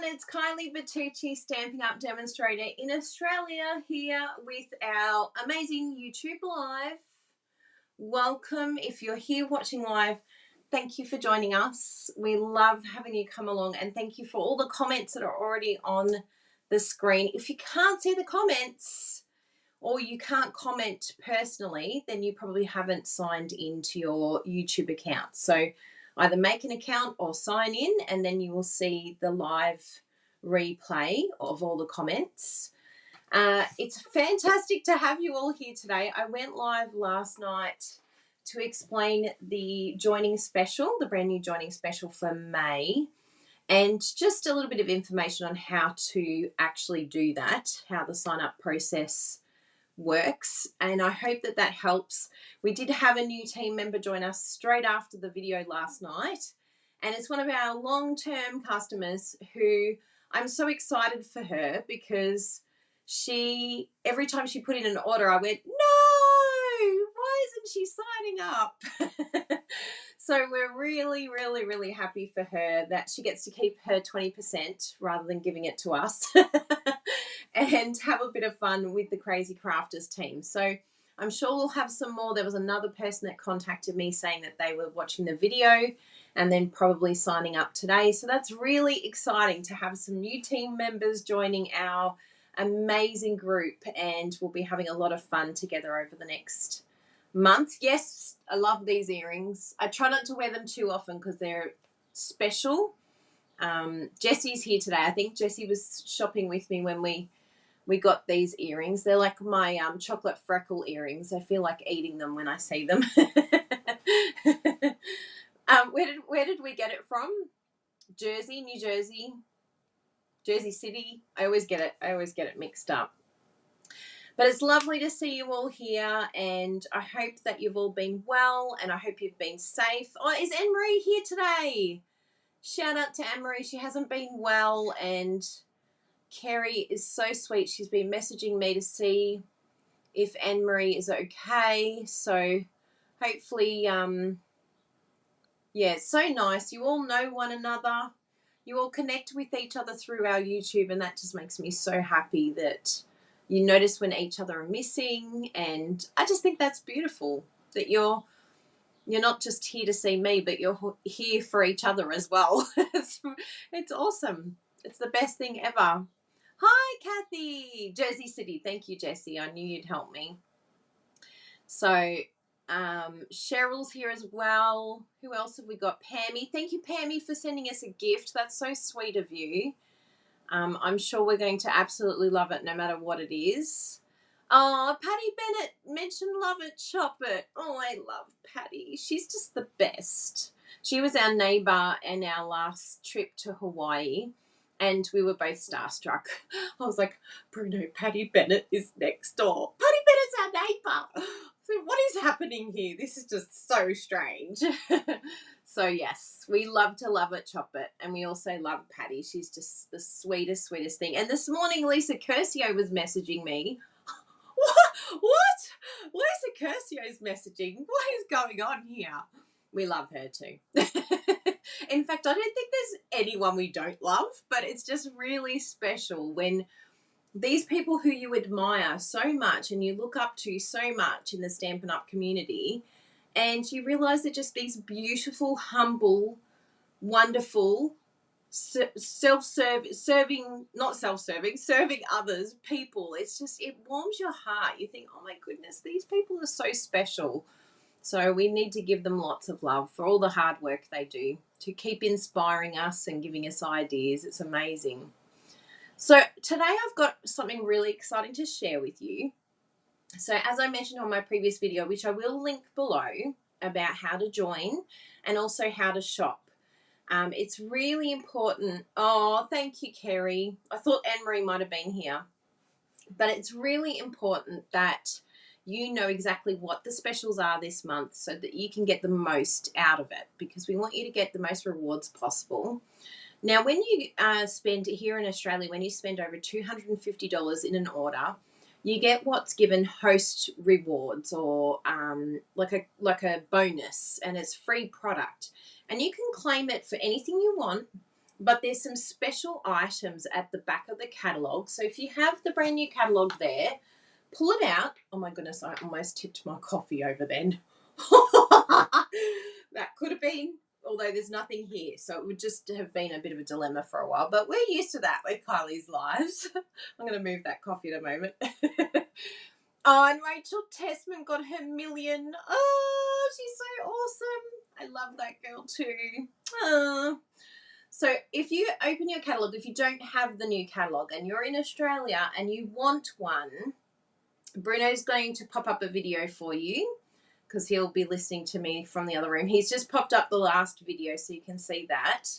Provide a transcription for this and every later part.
it's Kylie Bertucci, Stamping Up demonstrator in Australia, here with our amazing YouTube Live. Welcome. If you're here watching live, thank you for joining us. We love having you come along, and thank you for all the comments that are already on the screen. If you can't see the comments or you can't comment personally, then you probably haven't signed into your YouTube account. So either make an account or sign in, and then you will see the live replay of all the comments. It's fantastic to have you all here today. I went live last night to explain the joining special, the brand new joining special for May, and just a little bit of information on how to actually do that, how the sign up process works, and I hope that that helps. We did have a new team member join us straight after the video last night, and it's one of our long-term customers who I'm so excited for her, because every time she put in an order, I went, no, why isn't she signing up? So we're really, really, really happy for her that she gets to keep her 20% rather than giving it to us and have a bit of fun with the Crazy Crafters team. So I'm sure we'll have some more. There was another person that contacted me saying that they were watching the video and then probably signing up today. So that's really exciting to have some new team members joining our amazing group, and we'll be having a lot of fun together over the next month. Yes, I love these earrings. I try not to wear them too often because they're special. Jessie's here today. I think Jessie was shopping with me when we got these earrings. They're like my chocolate freckle earrings. I feel like eating them when I see them. Where did we get it from? Jersey, New Jersey, Jersey City. I always get it mixed up. But it's lovely to see you all here, and I hope that you've all been well, and I hope you've been safe. Oh, is Anne-Marie here today? Shout out to Anne-Marie. She hasn't been well, and Kerry is so sweet. She's been messaging me to see if Anne-Marie is okay. So hopefully, yeah, it's so nice. You all know one another. You all connect with each other through our YouTube, and that just makes me so happy that you notice when each other are missing. And I just think that's beautiful, that you're not just here to see me, but you're here for each other as well. It's awesome. It's the best thing ever. Hi, Kathy. Jersey City. Thank you, Jessie. I knew you'd help me. So Cheryl's here as well. Who else have we got? Pammy. Thank you, Pammy, for sending us a gift. That's so sweet of you. I'm sure we're going to absolutely love it no matter what it is. Oh, Patty Bennett mentioned loveitchopit. Oh, I love Patty. She's just the best. She was our neighbour in our last trip to Hawaii, and we were both starstruck. I was like, Bruno, Patty Bennett is next door. Patty Bennett's our neighbour. So what is happening here? This is just so strange. So yes, we love to loveitchopit, and we also love Patty. She's just the sweetest, sweetest thing. And this morning, Lisa Curcio was messaging me. What? Lisa Curcio's messaging. What is going on here? We love her too. In fact, I don't think there's anyone we don't love, but it's just really special when these people who you admire so much and you look up to so much in the Stampin' Up community, and you realise they're just these beautiful, humble, wonderful, serving others people. It's just, it warms your heart. You think, oh my goodness, these people are so special. So we need to give them lots of love for all the hard work they do to keep inspiring us and giving us ideas. It's amazing. So today I've got something really exciting to share with you. So as I mentioned on my previous video, which I will link below, about how to join and also how to shop. It's really important. Oh, thank you, Kerry. I thought Anne-Marie might have been here. But it's really important that you know exactly what the specials are this month so that you can get the most out of it, because we want you to get the most rewards possible. Now, when you spend here in Australia, when you spend over $250 in an order, you get what's given host rewards, or like a bonus, and it's free product. And you can claim it for anything you want, but there's some special items at the back of the catalogue. So if you have the brand new catalogue there, pull it out. Oh my goodness, I almost tipped my coffee over then. That could have been, although there's nothing here, so it would just have been a bit of a dilemma for a while, but we're used to that with Kylie's lives. I'm going to move that coffee in a moment. Oh, and Rachel Tessman got her million. Oh, she's so awesome. I love that girl too. Oh. So if you open your catalogue, if you don't have the new catalogue and you're in Australia and you want one, Bruno's going to pop up a video for you because he'll be listening to me from the other room. He's just popped up the last video so you can see that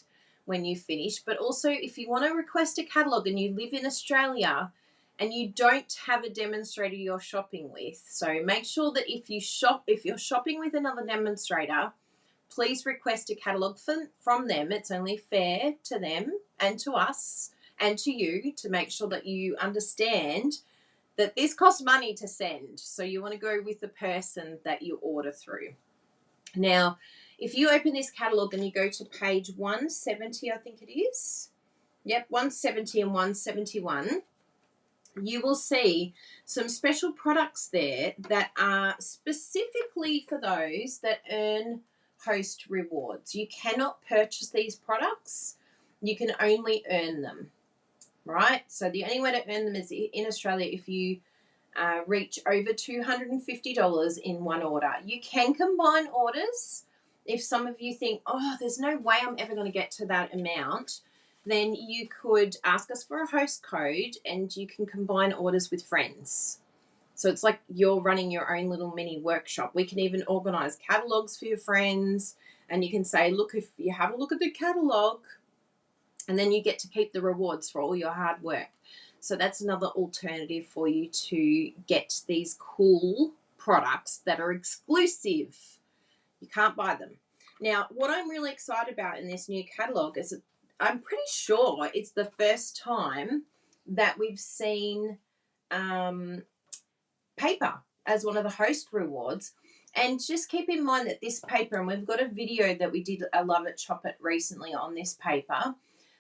when you finish. But also if you want to request a catalogue and you live in Australia and you don't have a demonstrator you're shopping with, so make sure that if you're shopping with another demonstrator, please request a catalogue from them. It's only fair to them and to us and to you to make sure that you understand that this costs money to send. So you want to go with the person that you order through. Now, if you open this catalogue and you go to page 170, I think it is. Yep, 170 and 171. You will see some special products there that are specifically for those that earn host rewards. You cannot purchase these products. You can only earn them, right? So the only way to earn them is in Australia if you reach over $250 in one order. You can combine orders. If some of you think, oh, there's no way I'm ever going to get to that amount, then you could ask us for a host code and you can combine orders with friends. So it's like you're running your own little mini workshop. We can even organise catalogues for your friends, and you can say, look, if you have a look at the catalogue, and then you get to keep the rewards for all your hard work. So that's another alternative for you to get these cool products that are exclusive. You can't buy them. Now, what I'm really excited about in this new catalogue is I'm pretty sure it's the first time that we've seen paper as one of the host rewards. And just keep in mind that this paper, and we've got a video that we did a Love It Chop It recently on this paper.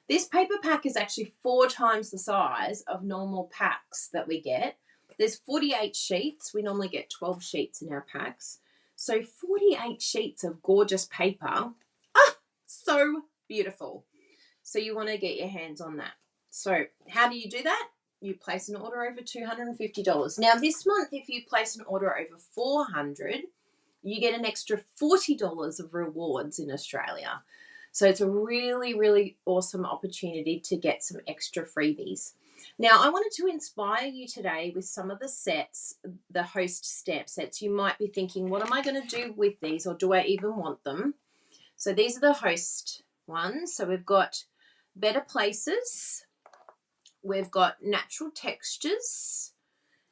This paper pack is actually 4 times the size of normal packs that we get. There's 48 sheets. We normally get 12 sheets in our packs. So 48 sheets of gorgeous paper. Ah, so beautiful. So you want to get your hands on that. So how do you do that? You place an order over $250. Now this month, if you place an order over $400, you get an extra $40 of rewards in Australia. So it's a really, really awesome opportunity to get some extra freebies. Now, I wanted to inspire you today with some of the sets, the host stamp sets. You might be thinking, what am I going to do with these, or do I even want them? So these are the host ones. So we've got Better Places, we've got Natural Textures,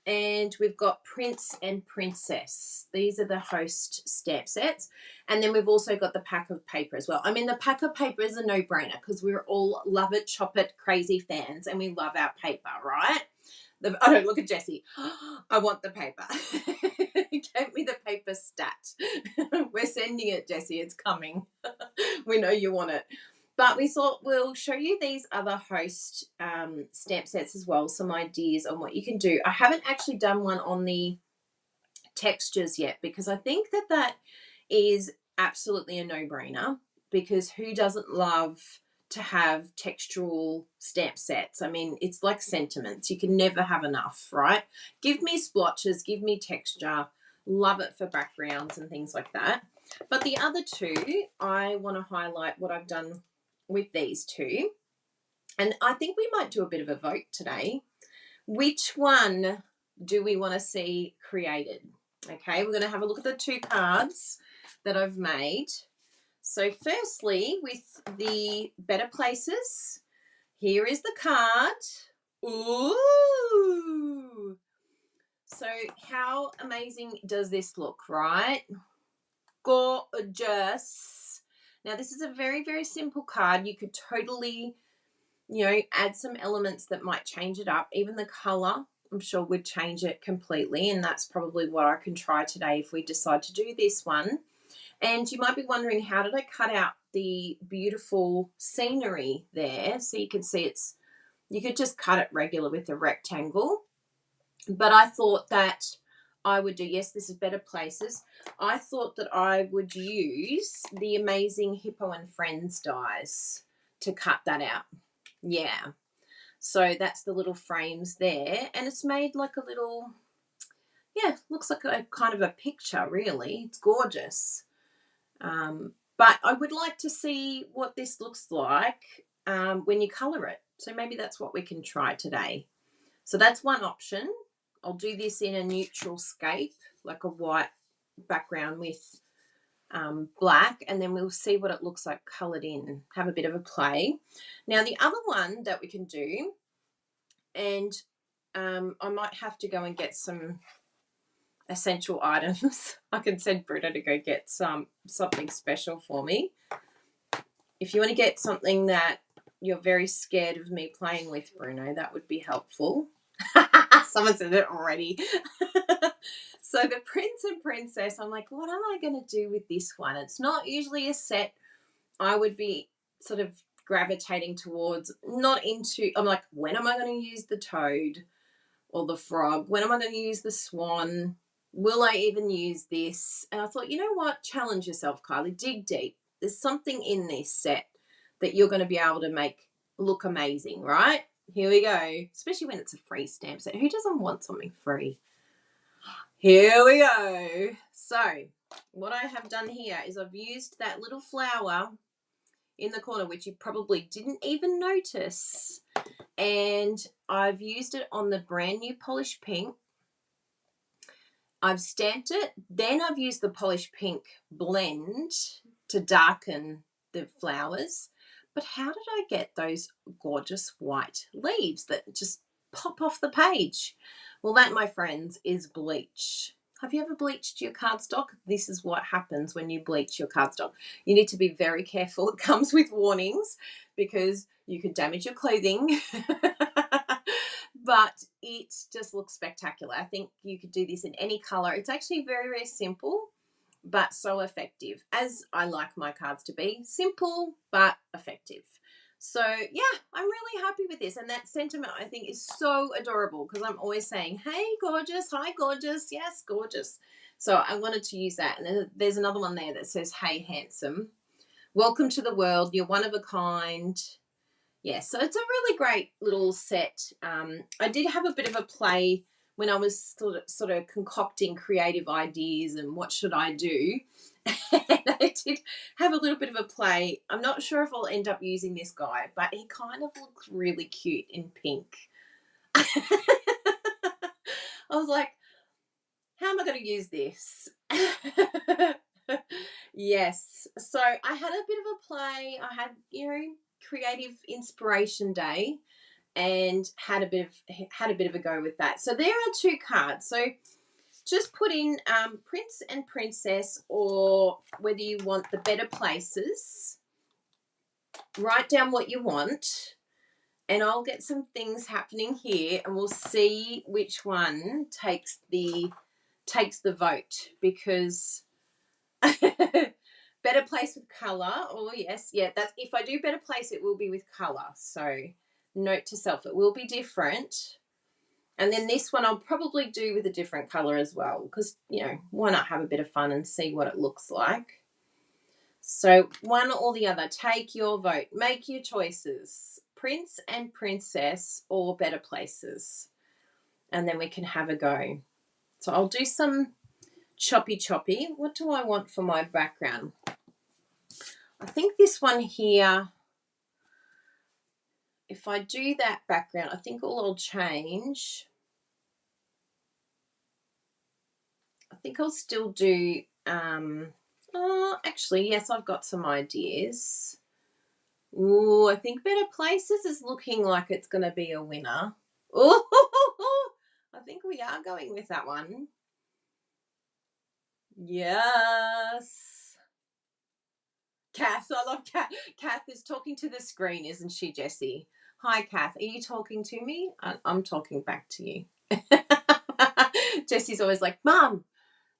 and we've got Prince and Princess. These are the host stamp sets. And then we've also got the pack of paper as well. I mean, the pack of paper is a no-brainer because we're all Love It, Chop It, crazy fans, and we love our paper, right? Oh, no, look at Jessie. I want the paper. Get me the paper stat. We're sending it, Jessie. It's coming. We know you want it. But we thought we'll show you these other host stamp sets as well, some ideas on what you can do. I haven't actually done one on the textures yet because I think that is absolutely a no-brainer, because who doesn't love to have textural stamp sets? I mean, it's like sentiments. You can never have enough, right? Give me splotches, give me texture. Love it for backgrounds and things like that. But the other two, I want to highlight what I've done with these two. And I think we might do a bit of a vote today. Which one do we want to see created? Okay, we're going to have a look at the 2 cards that I've made. So firstly, with the Better Places, here is the card. Ooh! So how amazing does this look, right? Gorgeous. Now, this is a very, very simple card. You could totally, add some elements that might change it up. Even the colour, I'm sure, would change it completely. And that's probably what I can try today if we decide to do this one. And you might be wondering, how did I cut out the beautiful scenery there? So you can see you could just cut it regular with a rectangle. But I thought that I would do, yes, this is Better Places. I thought that I would use the amazing Hippo and Friends dies to cut that out. Yeah. So that's the little frames there. And it's made like a little, yeah, looks like a kind of a picture, really. It's gorgeous. But I would like to see what this looks like when you colour it. So maybe that's what we can try today. So that's one option. I'll do this in a neutral scape, like a white background with black, and then we'll see what it looks like coloured in, have a bit of a play. Now, the other one that we can do, and I might have to go and get some essential items. I can send Britta to go get something special for me. If you want to get something that you're very scared of me playing with, Bruno, that would be helpful. Someone said it already. So the Prince and Princess, I'm like, what am I going to do with this one? It's not usually a set I would be sort of gravitating towards, not into. I'm like, when am I going to use the toad or the frog? When am I going to use the swan? Will I even use this? And I thought, you know what? Challenge yourself, Kylie. Dig deep. There's something in this set that you're going to be able to make look amazing, right? Here we go. Especially when it's a free stamp set. Who doesn't want something free? Here we go. So what I have done here is I've used that little flower in the corner, which you probably didn't even notice. And I've used it on the brand new polished pink. I've stamped it. Then I've used the polished pink blend to darken the flowers. But how did I get those gorgeous white leaves that just pop off the page? Well, that, my friends, is bleach. Have you ever bleached your cardstock? This is what happens when you bleach your cardstock. You need to be very careful. It comes with warnings because you could damage your clothing. But it just looks spectacular. I think you could do this in any color. It's actually very, very simple, but so effective, as I like my cards to be. Simple, but effective. So yeah, I'm really happy with this. And that sentiment, I think, is so adorable because I'm always saying, hey, gorgeous, hi, gorgeous, yes, gorgeous. So I wanted to use that. And then there's another one there that says, hey, handsome. Welcome to the world. You're one of a kind. Yeah, so it's a really great little set. I did have a bit of a play when I was sort of concocting creative ideas and what should I do. And I did have a little bit of a play. I'm not sure if I'll end up using this guy, but he kind of looks really cute in pink. I was like, how am I going to use this? Yes. So I had a bit of a play. I had, creative inspiration day and had a bit of a go with that. So there are two cards. So just put in Prince and Princess, or whether you want the Better Places. Write down what you want, and I'll get some things happening here, and we'll see which one takes the vote, because Better Place with colour. Oh yes, yeah. That's, if I do Better Place, it will be with colour. So note to self, it will be different. And then this one I'll probably do with a different colour as well, because, why not have a bit of fun and see what it looks like. So one or the other, take your vote, make your choices. Prince and Princess or Better Places. And then we can have a go. So I'll do some choppy. What do I want for my background? I think this one here, if I do that background, I think all I'll change. I think I'll still do, actually, yes, I've got some ideas. Ooh, I think Better Places is looking like it's going to be a winner. Ooh, I think we are going with that one. Yes. Kath, I love Kath. Kath is talking to the screen, isn't she, Jessie? Hi, Kath. Are you talking to me? I'm talking back to you. Jessie's always like, Mum,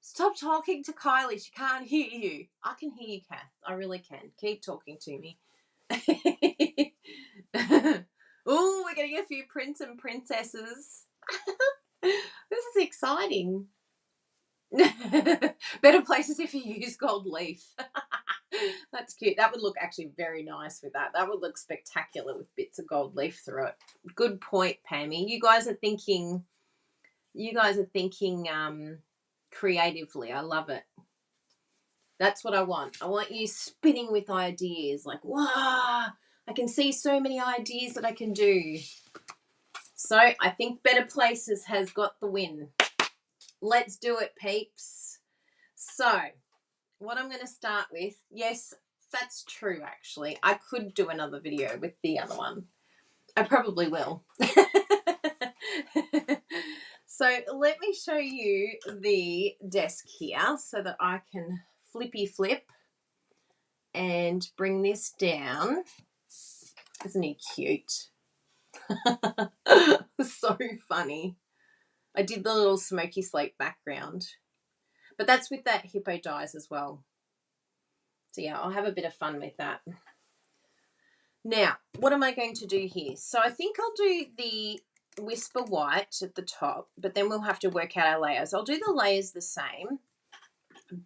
Stop talking to Kylie. She can't hear you. I can hear you, Kath. I really can. Keep talking to me. Oh, we're getting a few prince and princesses. This is exciting. Better places if you use gold leaf. That's cute. That would look actually very nice with that. That would look spectacular with bits of gold leaf through it. Good point, Pammy. You guys are thinking creatively. I love it. That's what I want. I want you spinning with ideas. Like, wow, I can see so many ideas that I can do. So I think Better Places has got the win. Let's do it, peeps. So what I'm going to start with, yes, that's true, actually. I could do another video with the other one. I probably will. So let me show you the desk here so that I can flippy flip and bring this down. Isn't he cute? So funny. I did the little smoky slate background, but that's with that hippo dies as well. So yeah, I'll have a bit of fun with that. Now, what am I going to do here? So I think I'll do the Whisper White at the top, but then we'll have to work out our layers. I'll do the layers the same,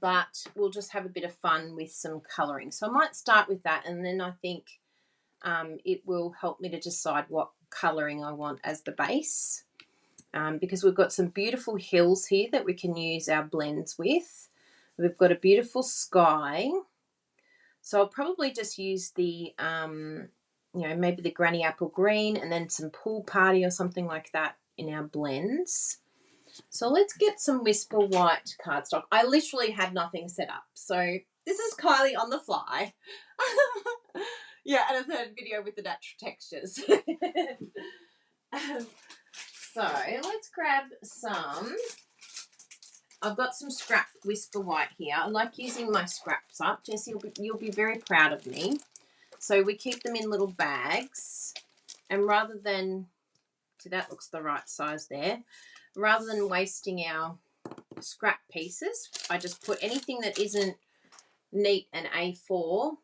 but we'll just have a bit of fun with some colouring. So I might start with that, and then I think it will help me to decide what colouring I want as the base, because we've got some beautiful hills here that we can use our blends with. We've got a beautiful sky. So I'll probably just use the, maybe the Granny Apple Green and then some Pool Party or something like that in our blends. So let's get some Whisper White cardstock. I literally had nothing set up. So this is Kylie on the fly. Yeah, and a third video with the natural textures. So let's grab some. I've got some scrap Whisper White here. I like using my scraps up. Jess, you'll be very proud of me. So we keep them in little bags. And rather than, so that looks the right size there. Rather than wasting our scrap pieces, I just put anything that isn't neat and A4,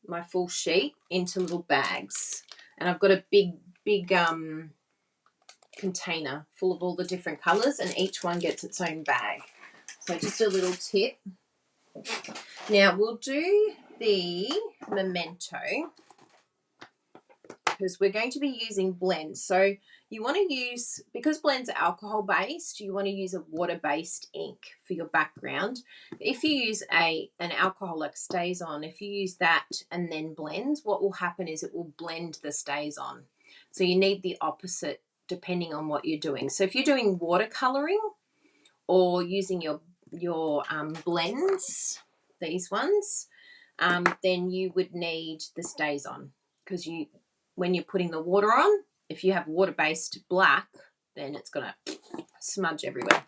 my full sheet, into little bags. And I've got a big container full of all the different colours, and each one gets its own bag. So just a little tip. Now we'll do the Memento because we're going to be using blends. So you want to use, because blends are alcohol based, you want to use a water based ink for your background. If you use an alcohol like Stays On, if you use that and then blends, what will happen is it will blend the Stays On. So you need the opposite depending on what you're doing. So if you're doing watercoloring or using your blends, these ones, then you would need the Stays On, because when you're putting the water on, if you have water-based black, then it's going to smudge everywhere.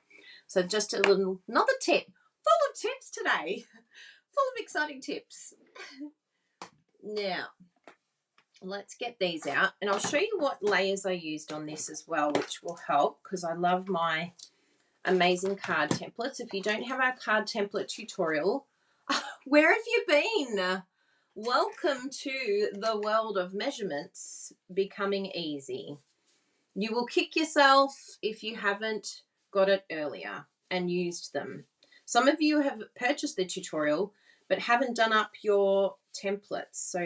So just another tip. Full of tips today. Full of exciting tips. Now, let's get these out, and I'll show you what layers I used on this as well, which will help, because I love my amazing card templates. If you don't have our card template tutorial, where have you been? Welcome to the world of measurements becoming easy. You will kick yourself if you haven't got it earlier and used them. Some of you have purchased the tutorial but haven't done up your templates, so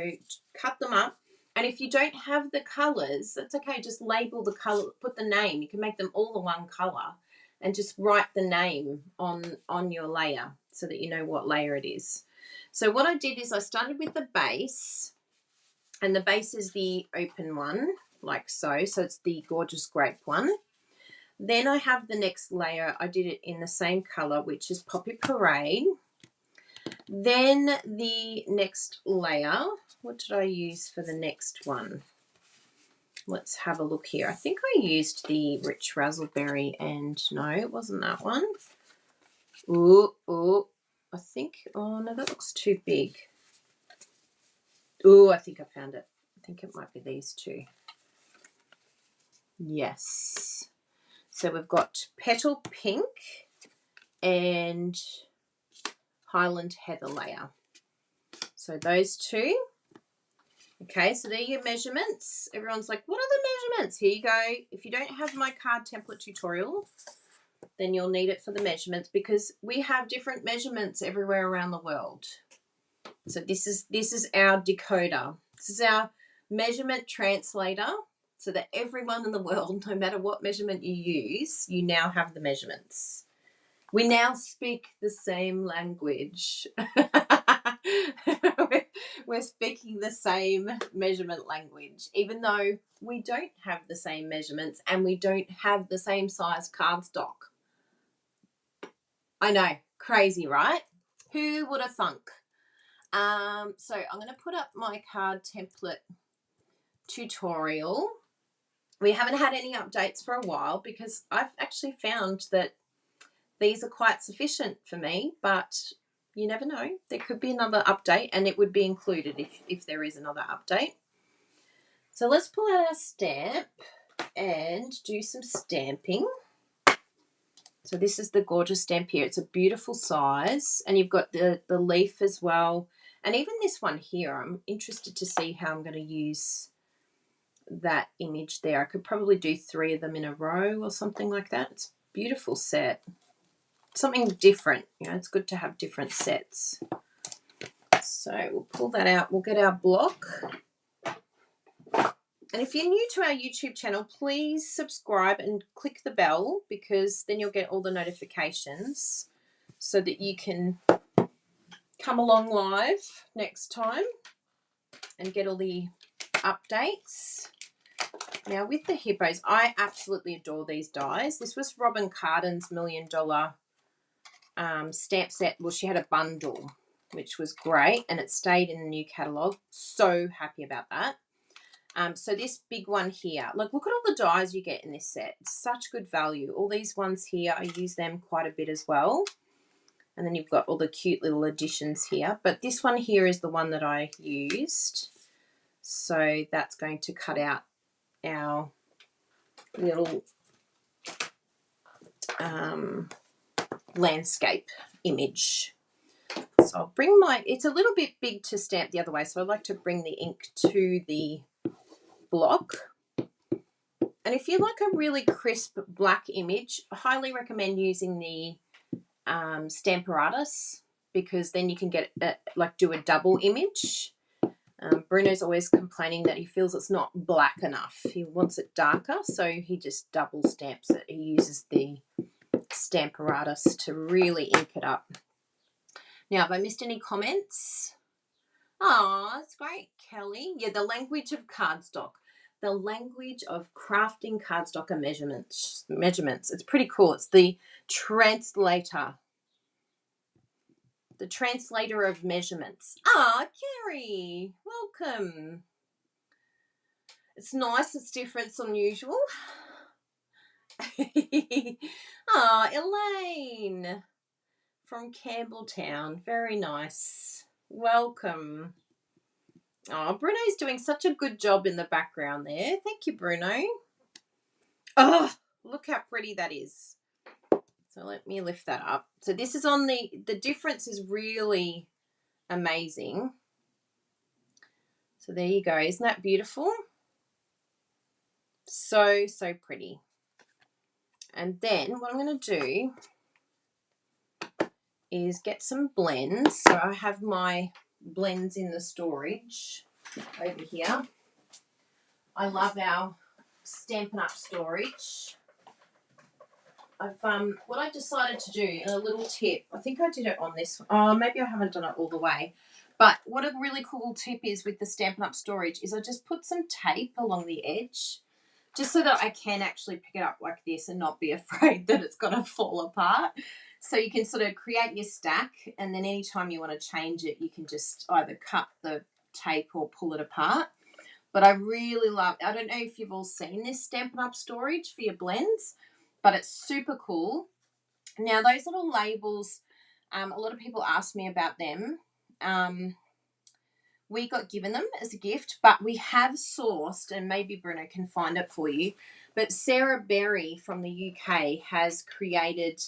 cut them up. And if you don't have the colours, that's okay, just label the colour, put the name. You can make them all the one colour and just write the name on your layer so that you know what layer it is. So what I did is I started with the base, and the base is the open one, like so. So it's the Gorgeous Grape one. Then I have the next layer. I did it in the same colour, which is Poppy Parade. Then the next layer, what did I use for the next one? Let's have a look here. I think I used the Rich Razzleberry, and no, it wasn't that one. Ooh, I think, oh no, that looks too big. Ooh, I think I found it. I think it might be these two. Yes. So we've got Petal Pink and Highland Heather layer. So those two. Okay, so there are your measurements. Everyone's like, what are the measurements? Here you go. If you don't have my card template tutorial, then you'll need it for the measurements, because we have different measurements everywhere around the world. So this is our decoder. This is our measurement translator, so that everyone in the world, no matter what measurement you use, you now have the measurements. We now speak the same language. We're speaking the same measurement language, even though we don't have the same measurements and we don't have the same size cardstock. I know, crazy, right? Who would have thunk? So I'm going to put up my card template tutorial. We haven't had any updates for a while because I've actually found that these are quite sufficient for me, but you never know. There could be another update, and it would be included if there is another update. So let's pull out our stamp and do some stamping. So this is the gorgeous stamp here. It's a beautiful size, and you've got the leaf as well. And even this one here, I'm interested to see how I'm going to use that image there. I could probably do 3 of them in a row or something like that. It's a beautiful set. Something different, you know, it's good to have different sets. So we'll pull that out. We'll get our block. And if you're new to our YouTube channel, please subscribe and click the bell, because then you'll get all the notifications so that you can come along live next time and get all the updates. Now with the hippos, I absolutely adore these dies. This was Robin Carden's $1 Million stamp set. Well, she had a bundle, which was great, and it stayed in the new catalogue. So happy about that. So this big one here, like, look at all the dies you get in this set. It's such good value. All these ones here, I use them quite a bit as well. And then you've got all the cute little additions here. But this one here is the one that I used. So that's going to cut out our little landscape image. So I'll bring it's a little bit big to stamp the other way, so I like to bring the ink to the block. And if you like a really crisp black image, I highly recommend using the Stamparatus, because then you can get do a double image. Bruno's always complaining that he feels it's not black enough. He wants it darker, so he just double stamps it. He uses the Stamparatus to really ink it up. Now, have I missed any comments? Oh, that's great, Kelly. Yeah, the language of cardstock. The language of crafting cardstock and measurements. It's pretty cool. It's the translator. The translator of measurements. Ah, Carrie, welcome. It's nice. It's different. It's unusual. Ah, Elaine from Campbelltown. Very nice. Welcome. Oh, Bruno's doing such a good job in the background there. Thank you, Bruno. Oh, look how pretty that is. So let me lift that up. So this is on the difference is really amazing. So there you go. Isn't that beautiful? So, so pretty. And then what I'm going to do is get some blends. So I have my blends in the storage over here. I love our Stampin' Up storage. What I decided to do, a little tip, I think I did it on this, maybe I haven't done it all the way, but what a really cool tip is with the Stampin' Up storage is I just put some tape along the edge, just so that I can actually pick it up like this and not be afraid that it's going to fall apart. So you can sort of create your stack, and then anytime you want to change it, you can just either cut the tape or pull it apart. But I really love, I don't know if you've all seen this Stampin' Up storage for your blends, but it's super cool. Now, those little labels, a lot of people ask me about them. We got given them as a gift, but we have sourced, and maybe Bruno can find it for you, but Sarah Berry from the UK has created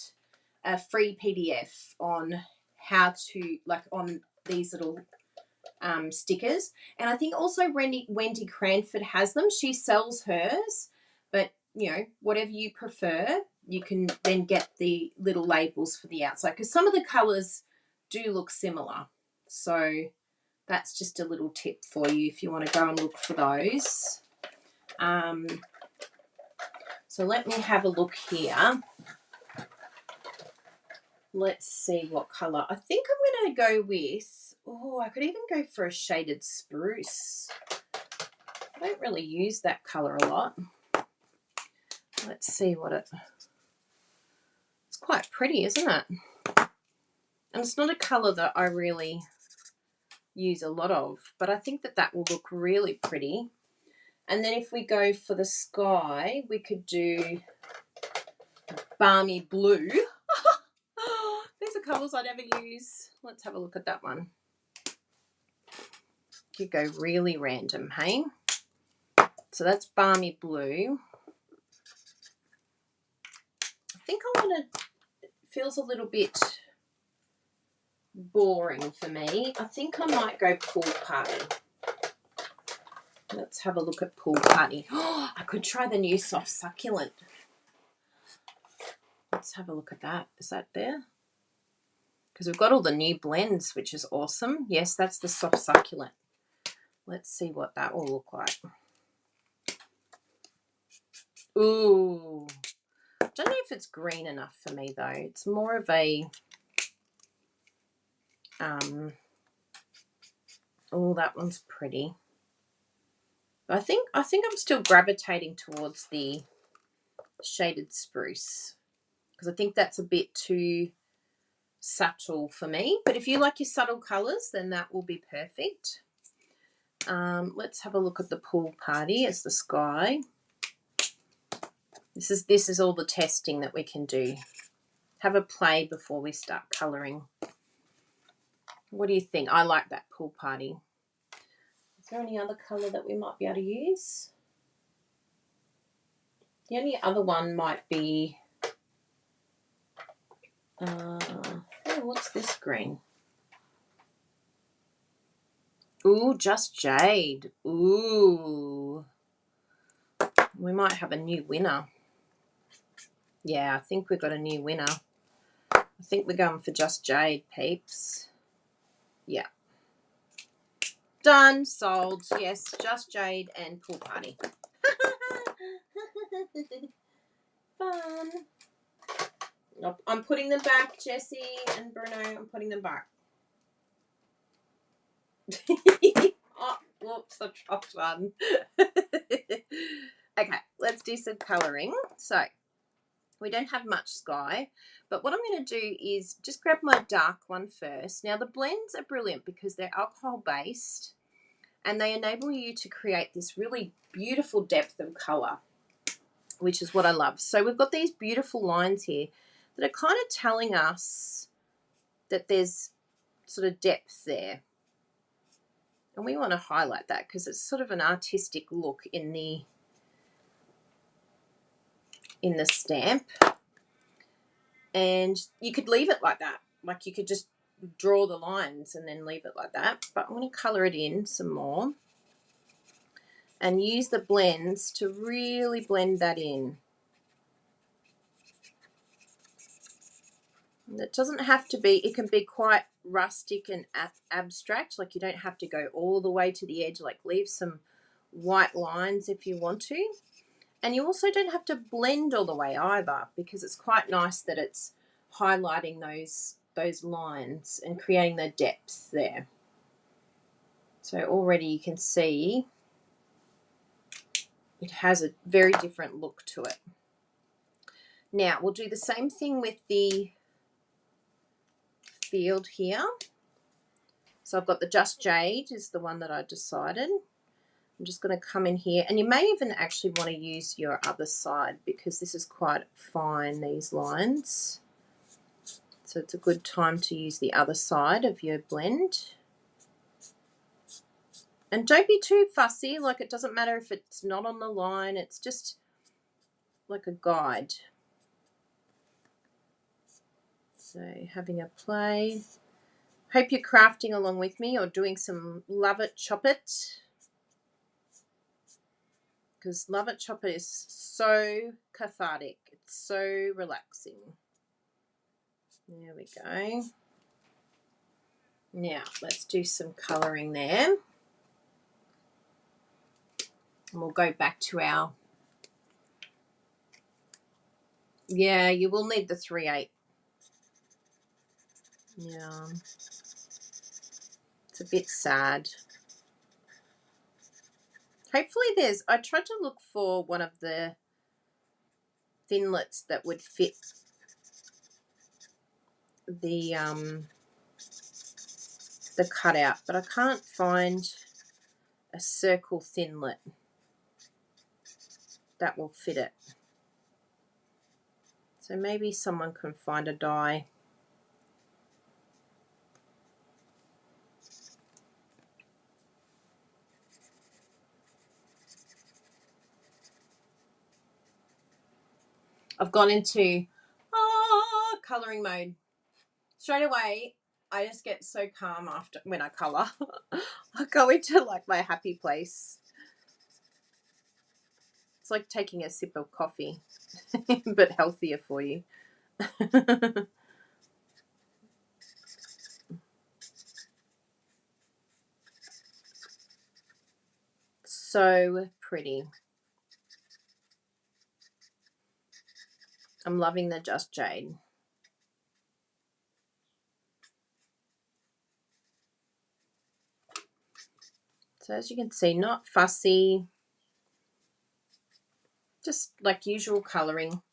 a free PDF on how to, like, on these little stickers. And I think also Wendy Cranford has them. She sells hers, but you know, whatever you prefer, you can then get the little labels for the outside, because some of the colours do look similar. So that's just a little tip for you if you want to go and look for those. So let me have a look here. Let's see what colour. I think I'm going to go with, I could even go for a shaded spruce. I don't really use that colour a lot. Let's see what it's quite pretty, isn't it? And it's not a colour that I really use a lot of, but I think that will look really pretty. And then if we go for the sky, we could do balmy blue. These are colours I never use. Let's have a look at that one. You go really random, hey? So that's balmy blue. I think I want to, it feels a little bit boring for me. I think I might go pool party. Let's have a look at pool party. I could try the new soft succulent. Let's have a look at that. Is that there? Because we've got all the new blends, which is awesome. Yes, that's the soft succulent. Let's see what that will look like. Ooh. I don't know if it's green enough for me though. It's more of a oh, that one's pretty. I think I'm still gravitating towards the shaded spruce, because I think that's a bit too subtle for me. But if you like your subtle colours, then that will be perfect. Let's have a look at the pool party as the sky. This is all the testing that we can do. Have a play before we start colouring. What do you think? I like that pool party. Is there any other colour that we might be able to use? The only other one might be, what's this green? Ooh, Just Jade. Ooh. We might have a new winner. Yeah, I think we've got a new winner. I think we're going for Just Jade, peeps. Yeah. Done, sold. Yes, Just Jade and pool party. Fun. I'm putting them back, Jessie and Bruno. I'm putting them back. Oh, whoops, I dropped one. Okay, let's do some colouring. So we don't have much sky, but what I'm going to do is just grab my dark one first. Now the blends are brilliant because they're alcohol based and they enable you to create this really beautiful depth of colour, which is what I love. So we've got these beautiful lines here that are kind of telling us that there's sort of depth there. And we want to highlight that because it's sort of an artistic look in the stamp. And you could leave it like that. Like you could just draw the lines and then leave it like that. But I'm going to colour it in some more and use the blends to really blend that in. It doesn't have to be, it can be quite rustic and abstract. Like you don't have to go all the way to the edge. Like leave some white lines if you want to. And you also don't have to blend all the way either, because it's quite nice that it's highlighting those lines and creating the depth there. So already you can see it has a very different look to it. Now we'll do the same thing with the field here. So I've got the Just Jade is the one that I decided. I'm just going to come in here, and you may even actually want to use your other side because this is quite fine, these lines. So it's a good time to use the other side of your blend. And don't be too fussy, like it doesn't matter if it's not on the line, it's just like a guide. So having a play. Hope you're crafting along with me or doing some Love It, Chop It. Because Love It, Chop It is so cathartic. It's so relaxing. There we go. Now, let's do some colouring there. And we'll go back to our... Yeah, you will need the 3/8. Yeah. It's a bit sad. Hopefully there's... I tried to look for one of the thinlets that would fit the cutout, but I can't find a circle thinlet that will fit it. So maybe someone can find a die. I've gone into colouring mode. Straight away, I just get so calm after when I colour. I go into like my happy place. It's like taking a sip of coffee, but healthier for you. So pretty. I'm loving the Just Jade. So as you can see, not fussy, just like usual colouring.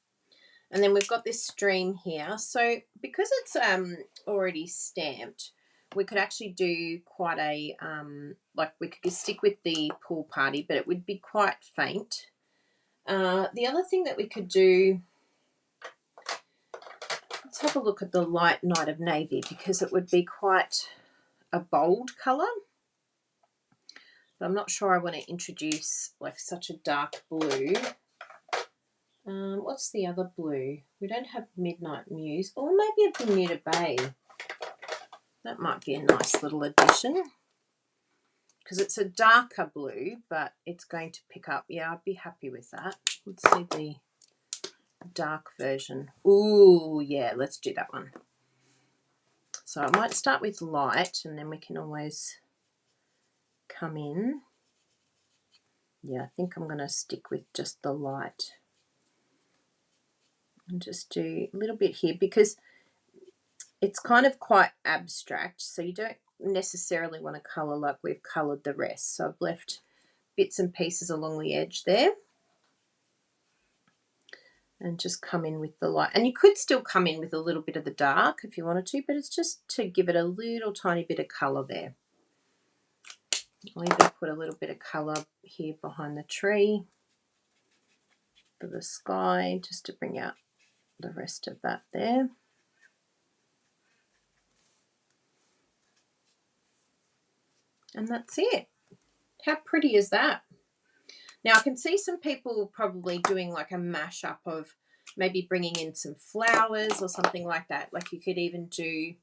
And then we've got this stream here. So because it's already stamped, we could actually do quite a, like we could stick with the pool party, but it would be quite faint. The other thing that we could do, let's have a look at the light Night of Navy, because it would be quite a bold colour. But I'm not sure I want to introduce like such a dark blue. What's the other blue? We don't have Midnight Muse. Or maybe a Bermuda Bay. That might be a nice little addition. Because it's a darker blue, but it's going to pick up. Yeah, I'd be happy with that. Let's see the dark version. Ooh, yeah, let's do that one. So I might start with light, and then we can always come in. Yeah, I think I'm going to stick with just the light. And just do a little bit here, because it's kind of quite abstract, so you don't necessarily want to colour like we've coloured the rest. So I've left bits and pieces along the edge there. And just come in with the light. And you could still come in with a little bit of the dark if you wanted to, but it's just to give it a little tiny bit of colour there. I'll even put a little bit of colour here behind the tree for the sky, just to bring out the rest of that there. And that's it. How pretty is that? Now I can see some people probably doing like a mashup of maybe bringing in some flowers or something like that. Like you could even do,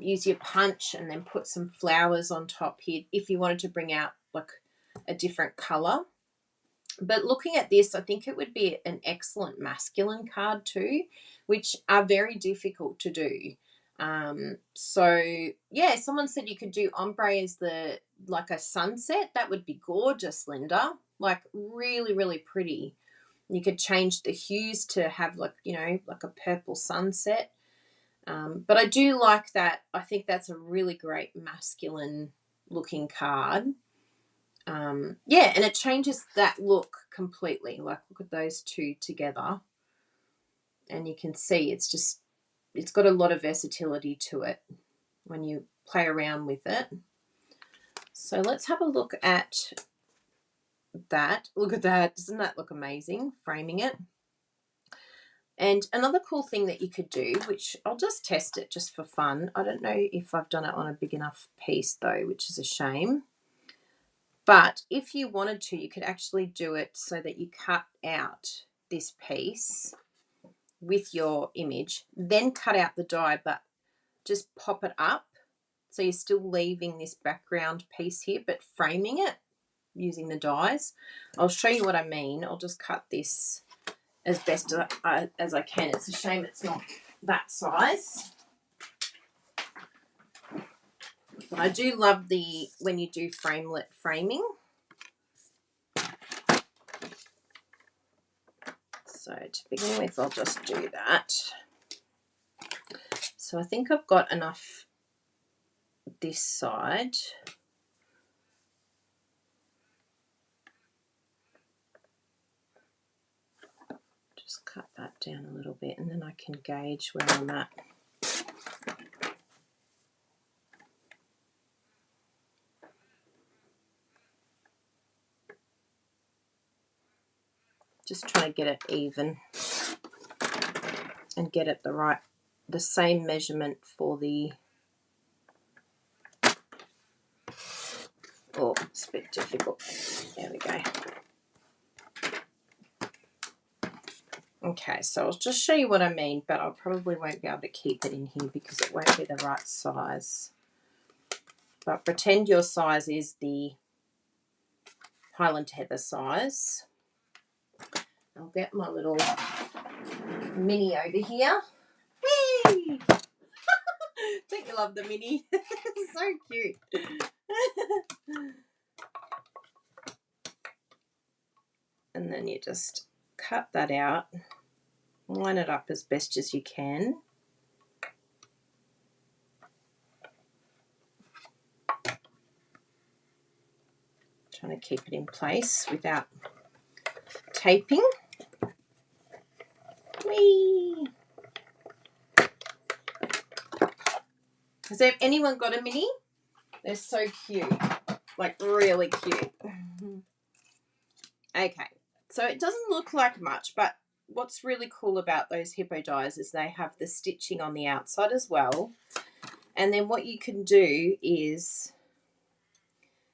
use your punch and then put some flowers on top here if you wanted to bring out like a different colour. But looking at this, I think it would be an excellent masculine card too, which are very difficult to do. So yeah, someone said you could do ombre as the like a sunset. That would be gorgeous, Linda. Like really, really pretty. You could change the hues to have like, you know, like a purple sunset. But I do like that. I think that's a really great masculine looking card. Yeah, and it changes that look completely. Like look at those two together. And you can see it's got a lot of versatility to it when you play around with it. So let's have a look at that. Look at that. Doesn't that look amazing? Framing it. And another cool thing that you could do, which I'll just test it just for fun. I don't know if I've done it on a big enough piece though, which is a shame. But if you wanted to, you could actually do it so that you cut out this piece with your image, then cut out the die, but just pop it up. So you're still leaving this background piece here, but framing it using the dies. I'll show you what I mean. I'll just cut this as best as I can. It's a shame it's not that size. But I do love when you do framelit framing. So to begin with, I'll just do that. So I think I've got enough this side. Just cut that down a little bit and then I can gauge where I'm at. Just trying to get it even and get it the same measurement for the, oh, it's a bit difficult. There we go. Okay, so I'll just show you what I mean, but I probably won't be able to keep it in here because it won't be the right size. But pretend your size is the Highland Heather size. I'll get my little mini over here. Whee! Don't you love the mini? So cute. And then you just cut that out, line it up as best as you can. Trying to keep it in place without taping. Whee! Has anyone got a mini? They're so cute, like really cute. Okay, so it doesn't look like much, but what's really cool about those hippo dies is they have the stitching on the outside as well. And then what you can do is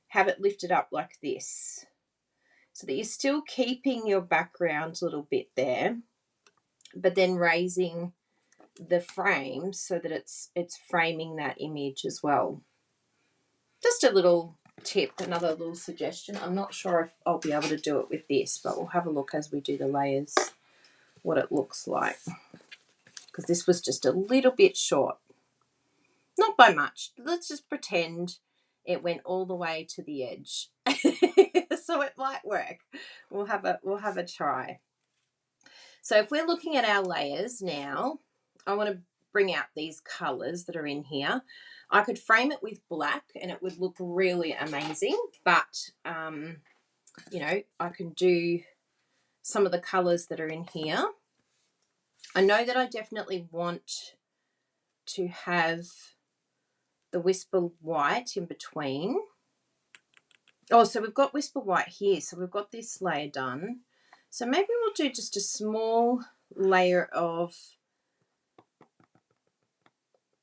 have it lifted up like this so that you're still keeping your background a little bit there, but then raising the frame so that it's framing that image as well. Just a little tip, another little suggestion. I'm not sure if I'll be able to do it with this, but we'll have a look as we do the layers what it looks like, because this was just a little bit short, not by much. Let's just pretend it went all the way to the edge. So it might work. We'll have a try. So if we're looking at our layers now, I want to bring out these colors that are in here. I could frame it with black and it would look really amazing, but you know, I can do some of the colors that are in here. I know that I definitely want to have the Whisper White in between. Oh, so we've got Whisper White here. So we've got this layer done. So maybe we'll do just a small layer of,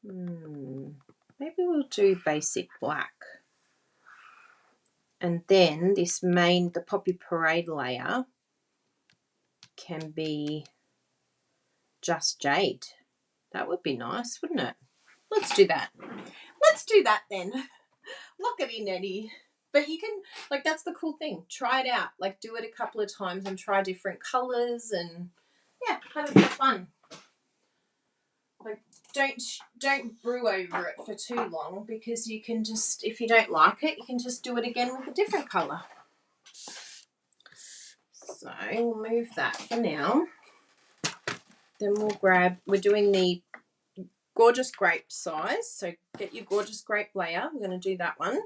maybe we'll do basic black. And then this the Poppy Parade layer can be just jade. That would be nice, wouldn't it? Let's do that. Let's do that then. Lock it in, Eddie. But you can, like, that's the cool thing. Try it out. Like, do it a couple of times and try different colours and, yeah, have a bit of fun. Like, don't brew over it for too long, because you can just, if you don't like it, you can just do it again with a different colour. So we'll move that for now. Then we're doing the Gorgeous Grape size. So get your Gorgeous Grape layer. We're going to do that one.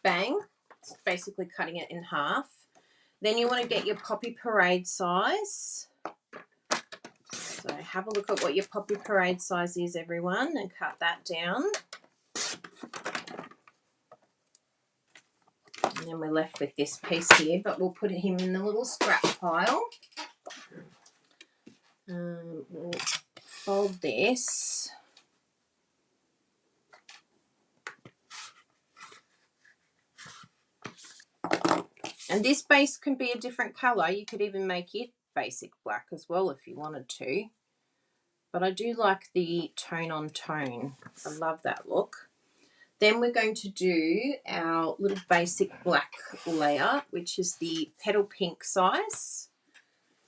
Bang. It's basically cutting it in half. Then you want to get your Poppy Parade size. So have a look at what your Poppy Parade size is, everyone, and cut that down. And then we're left with this piece here, but we'll put him in the little scrap pile. We'll fold this. And this base can be a different colour. You could even make it basic black as well if you wanted to. But I do like the tone on tone. I love that look. Then we're going to do our little basic black layer, which is the petal pink size.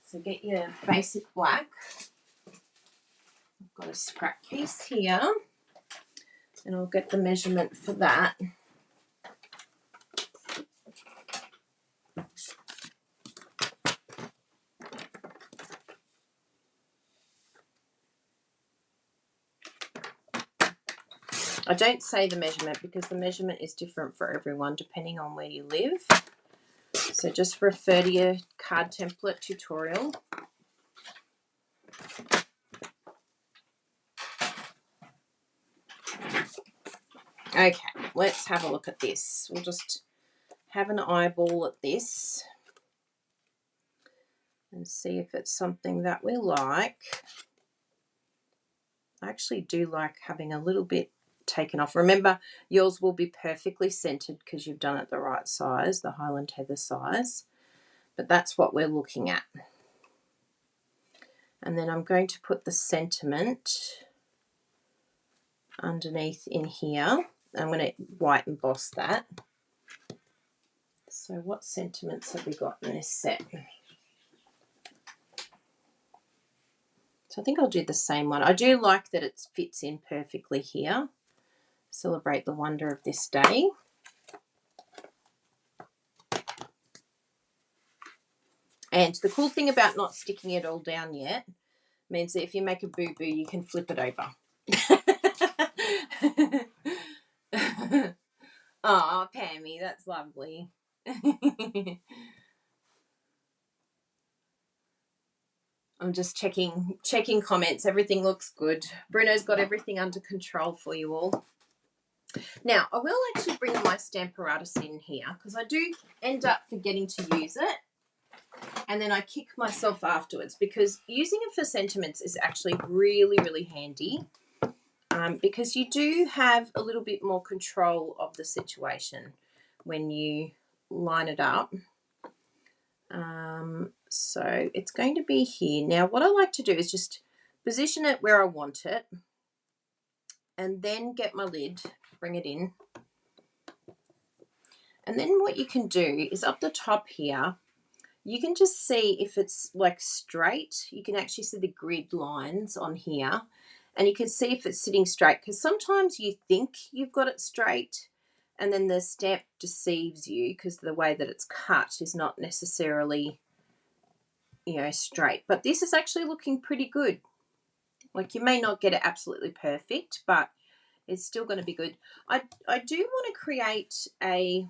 So get your basic black. I've got a scrap piece here, and I'll get the measurement for that. I don't say the measurement because the measurement is different for everyone depending on where you live. So just refer to your card template tutorial. Okay, let's have a look at this. We'll just have an eyeball at this and see if it's something that we like. I actually do like having a little bit taken off. Remember, yours will be perfectly centered because you've done it the right size, the Highland Heather size. But that's what we're looking at. And then I'm going to put the sentiment underneath in here. I'm going to white emboss that. So what sentiments have we got in this set? So I think I'll do the same one. I do like that it fits in perfectly here. Celebrate the wonder of this day. And the cool thing about not sticking it all down yet means that if you make a boo-boo, you can flip it over. Oh, Pammy, that's lovely. I'm just checking comments. Everything looks good. Bruno's got everything under control for you all. Now, I will actually bring my Stamparatus in here because I do end up forgetting to use it. And then I kick myself afterwards because using it for sentiments is actually really, really handy because you do have a little bit more control of the situation when you line it up. So it's going to be here. Now, what I like to do is just position it where I want it and then get my lid, bring it in. And then what you can do is up the top here, you can just see if it's like straight. You can actually see the grid lines on here and you can see if it's sitting straight because sometimes you think you've got it straight and then the stamp deceives you because the way that it's cut is not necessarily, you know, straight. But this is actually looking pretty good. Like you may not get it absolutely perfect, but it's still going to be good. I do want to create a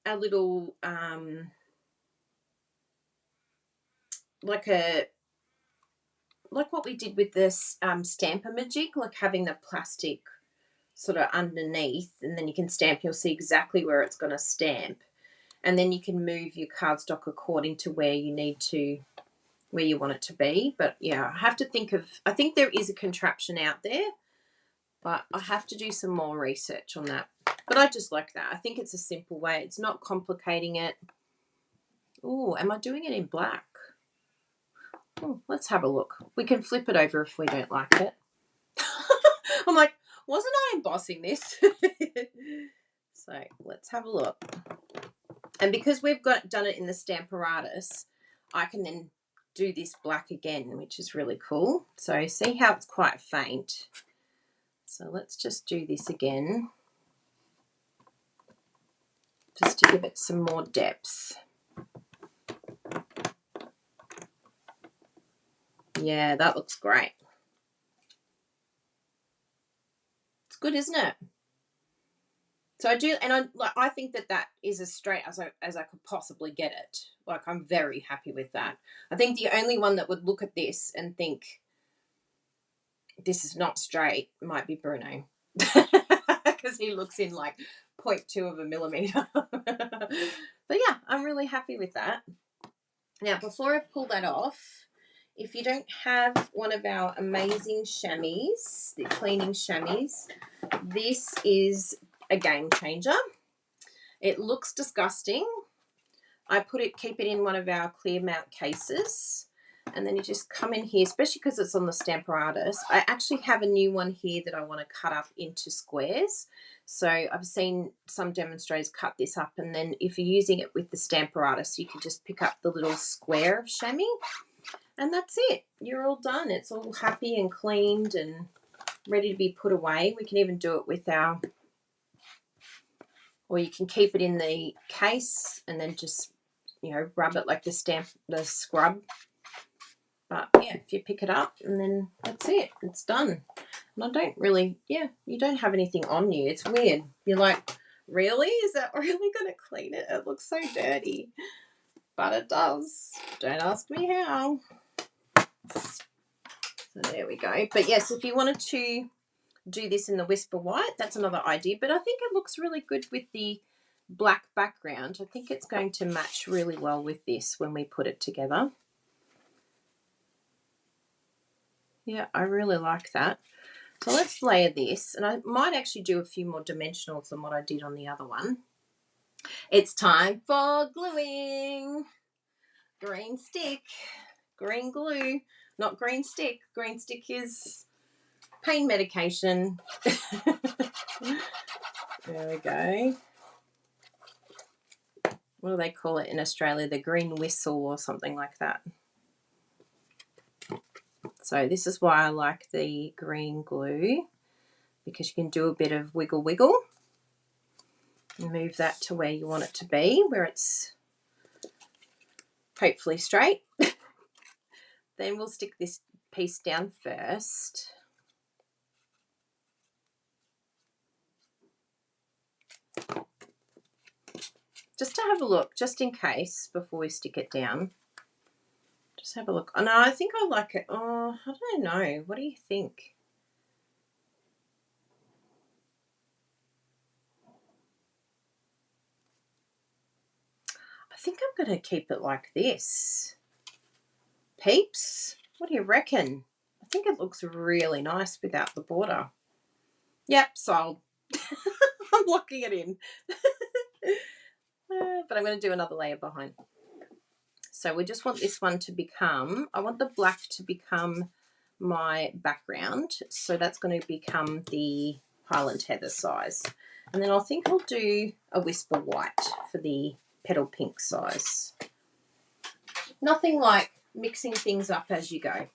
little like what we did with this Stampin' Magic, like having the plastic sort of underneath, and then you can stamp. You'll see exactly where it's going to stamp, and then you can move your cardstock according to where you want it to be. But yeah, I have to think of. I think there is a contraption out there, but I have to do some more research on that. But I just like that. I think it's a simple way. It's not complicating it. Oh, am I doing it in black? Oh, let's have a look. We can flip it over if we don't like it. I'm like, wasn't I embossing this? So let's have a look. And because we've done it in the Stamparatus, I can then do this black again, which is really cool. So see how it's quite faint. So let's just do this again, just to give it some more depth. Yeah, that looks great. It's good, isn't it? So I do, and I think that is as straight as I could possibly get it. Like I'm very happy with that. I think the only one that would look at this and think this is not straight might be Bruno, because he looks in like 0.2 of a millimeter. But yeah, I'm really happy with that. Now, before I pull that off, if you don't have one of our amazing chamois, the cleaning chamois, this is a game changer. It looks disgusting, I keep it in one of our clear mount cases, and then you just come in here, especially because it's on the Stamparatus. I actually have a new one here that I want to cut up into squares. So I've seen some demonstrators cut this up, and then if you're using it with the Stamparatus, you can just pick up the little square of chamois, and that's it. You're all done. It's all happy and cleaned and ready to be put away. We can even do it with our, or you can keep it in the case and then just, you know, rub it like the scrub. But yeah, if you pick it up and then that's it, it's done. And I don't really, yeah, you don't have anything on you. It's weird. You're like, really? Is that really going to clean it? It looks so dirty. But it does. Don't ask me how. So there we go. But yes, if you wanted to do this in the Whisper White, that's another idea. But I think it looks really good with the black background. I think it's going to match really well with this when we put it together. Yeah, I really like that. So let's layer this, and I might actually do a few more dimensionals than what I did on the other one. It's time for gluing. Green stick, green glue, not green stick. Green stick is pain medication. There we go. What do they call it in Australia? The green whistle or something like that. So this is why I like the green glue, because you can do a bit of wiggle wiggle and move that to where you want it to be, where it's hopefully straight. Then we'll stick this piece down first. Just to have a look, just in case, before we stick it down. Just have a look. Oh, no, I think I like it. Oh, I don't know. What do you think? I think I'm going to keep it like this. Peeps, what do you reckon? I think it looks really nice without the border. Yep, sold. I'm locking it in. But I'm going to do another layer behind. So we just want this one to become, I want the black to become my background. So that's going to become the Highland Heather size. And then I think I'll do a Whisper White for the Petal Pink size. Nothing like mixing things up as you go.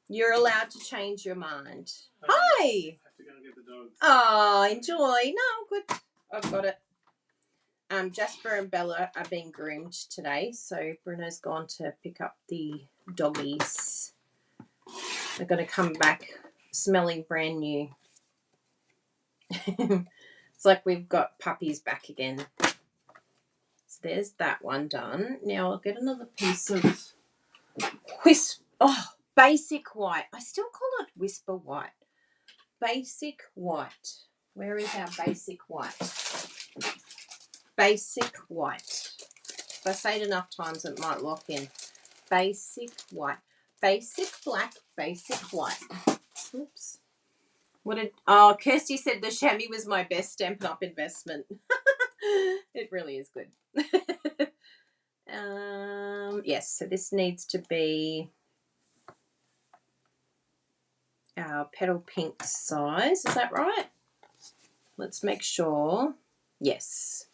You're allowed to change your mind. Hi! I have to go and get the dog. Oh, enjoy. No, good. I've got it. Jasper and Bella are being groomed today, so Bruno's gone to pick up the doggies. They're going to come back smelling brand new. It's like we've got puppies back again. So there's that one done. Now I'll get another piece of basic white. I still call it Whisper White. Basic white. Where is our basic white? Basic white. If I say it enough times, it might lock in. Basic white. Basic black, basic white. Oops. Kirsty said the chamois was my best Stampin' Up investment. It really is good. Yes, so this needs to be our Petal Pink size. Is that right? Let's make sure. Yes,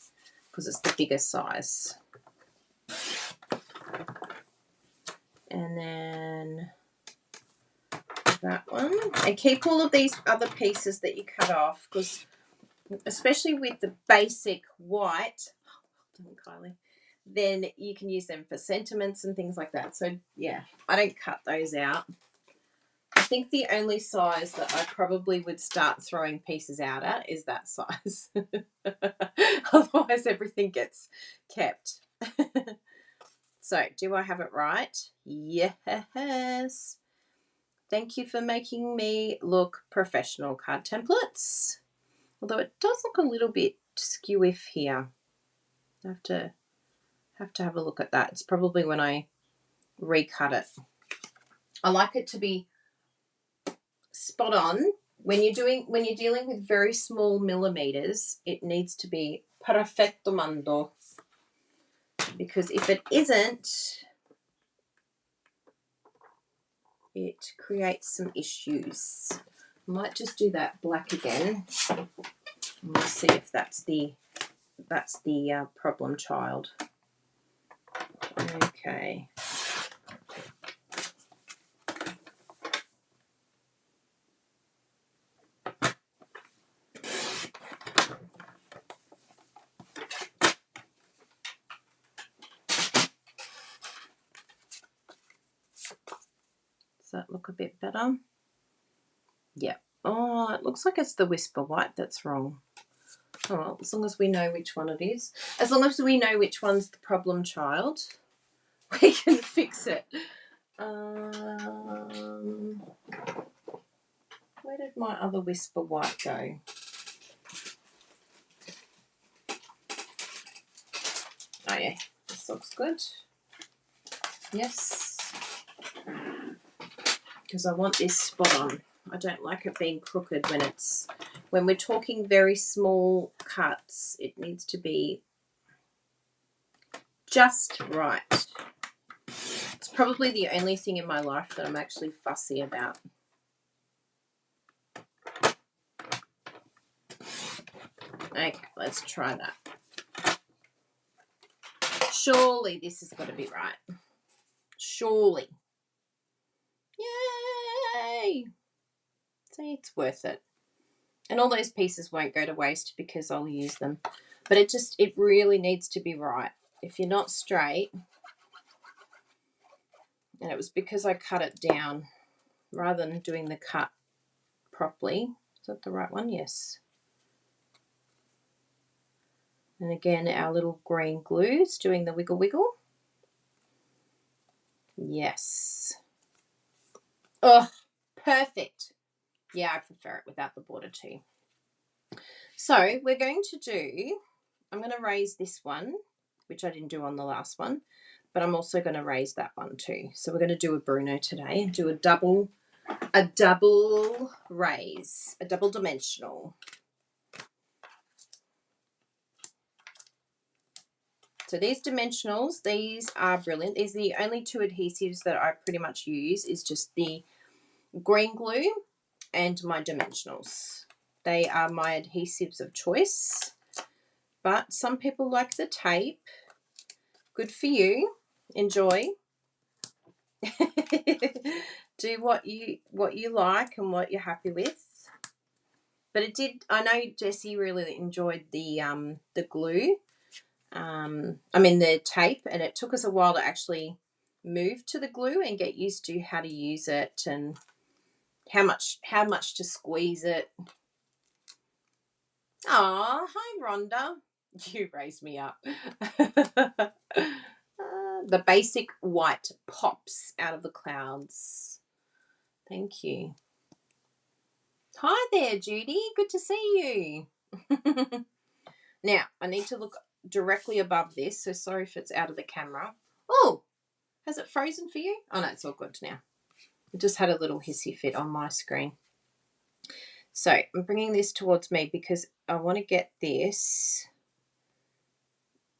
because it's the bigger size. And then that one. And keep all of these other pieces that you cut off, because especially with the basic white, Kylie, then you can use them for sentiments and things like that. So yeah, I don't cut those out. I think the only size that I probably would start throwing pieces out at is that size. Otherwise everything gets kept. So do I have it right? Yes. Thank you for making me look professional, card templates. Although it does look a little bit skew-iff here. I have to have a look at that. It's probably when I recut it. I like it to be spot on. When you're dealing with very small millimeters, it needs to be perfecto mando. because if it isn't, it creates some issues. I might just do that black again. We'll see if that's the problem child. Okay. Does that look a bit better? Yeah. Oh, it looks like it's the Whisper White that's wrong. Oh, well, as long as we know which one it is. As long as we know which one's the problem child, we can fix it. Where did my other Whisper White go? Oh, yeah. This looks good. Yes. Because I want this spot on. I don't like it being crooked when we're talking very small cuts. It needs to be just right. It's probably the only thing in my life that I'm actually fussy about. Okay, let's try that. Surely this has got to be right. Surely. Yay! See, it's worth it. And all those pieces won't go to waste because I'll use them. But it really needs to be right. If you're not straight, and it was because I cut it down rather than doing the cut properly. Is that the right one? Yes. And again, our little green glue's doing the wiggle wiggle. Yes. Oh, perfect. Yeah, I prefer it without the border too. So we're going to do, I'm going to raise this one, which I didn't do on the last one, but I'm also going to raise that one too. So we're going to do a Bruno today and do a double raise, a double dimensional. So these dimensionals, these are brilliant. These are the only two adhesives that I pretty much use, is just the green glue and my dimensionals. They are my adhesives of choice, but some people like the tape. Good for you. Enjoy. Do what you like and what you're happy with. But it did, I know Jessie really enjoyed the glue. The tape, and it took us a while to actually move to the glue and get used to how to use it and how much to squeeze it. Oh, hi Rhonda. You raised me up. The basic white pops out of the clouds. Thank you. Hi there, Judy. Good to see you. Now, I need to look directly above this, so sorry if it's out of the camera. Oh, has it frozen for you? Oh, no, it's all good now. It just had a little hissy fit on my screen. So I'm bringing this towards me because I want to get this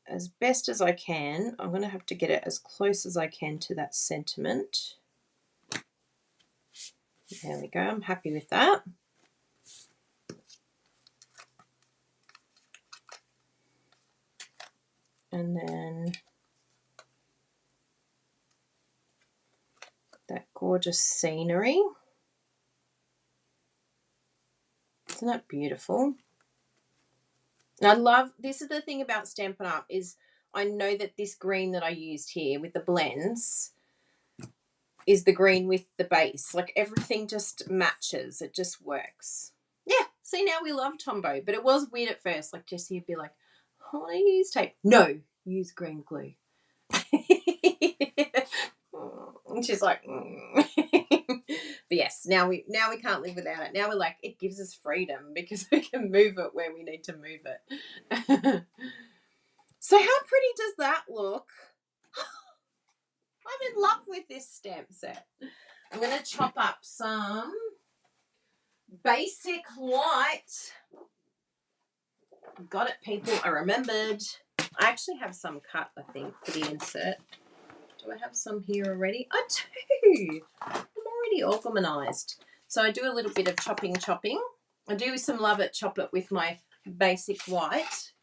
as best as I can. I'm going to have to get it as close as I can to that sentiment. There we go. I'm happy with that. And then that gorgeous scenery. Isn't that beautiful? And I love, this is the thing about Stampin' Up, is I know that this green that I used here with the blends is the green with the base. Like everything just matches. It just works. Yeah, see, now we love Tombow. But it was weird at first. Like Jessie would be like, I want to use tape. No, use green glue. And she's like, But yes, now we can't live without it. Now we're like, it gives us freedom because we can move it where we need to move it. So how pretty does that look? I'm in love with this stamp set. I'm going to chop up some basic white. Got it, people. I remembered. I actually have some cut, I think, for the insert. Do I have some here already? I do. I'm already organised. So I do a little bit of chopping. I do some Love It Chop It with my basic white,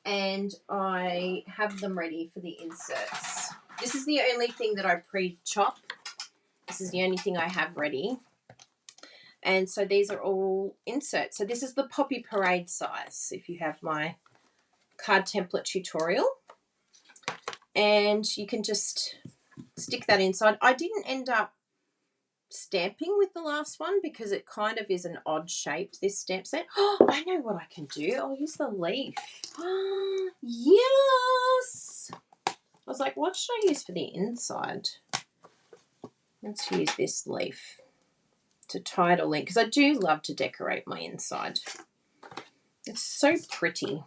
and I have them ready for the inserts. This is the only thing that I pre-chop. This is the only thing I have ready. And so these are all inserts. So this is the Poppy Parade size, if you have my card template tutorial. And you can just stick that inside. I didn't end up stamping with the last one because it kind of is an odd shape, this stamp set. Oh, I know what I can do. I'll use the leaf. Yes! I was like, what should I use for the inside? Let's use this leaf to tie it all in, because I do love to decorate my inside. It's so pretty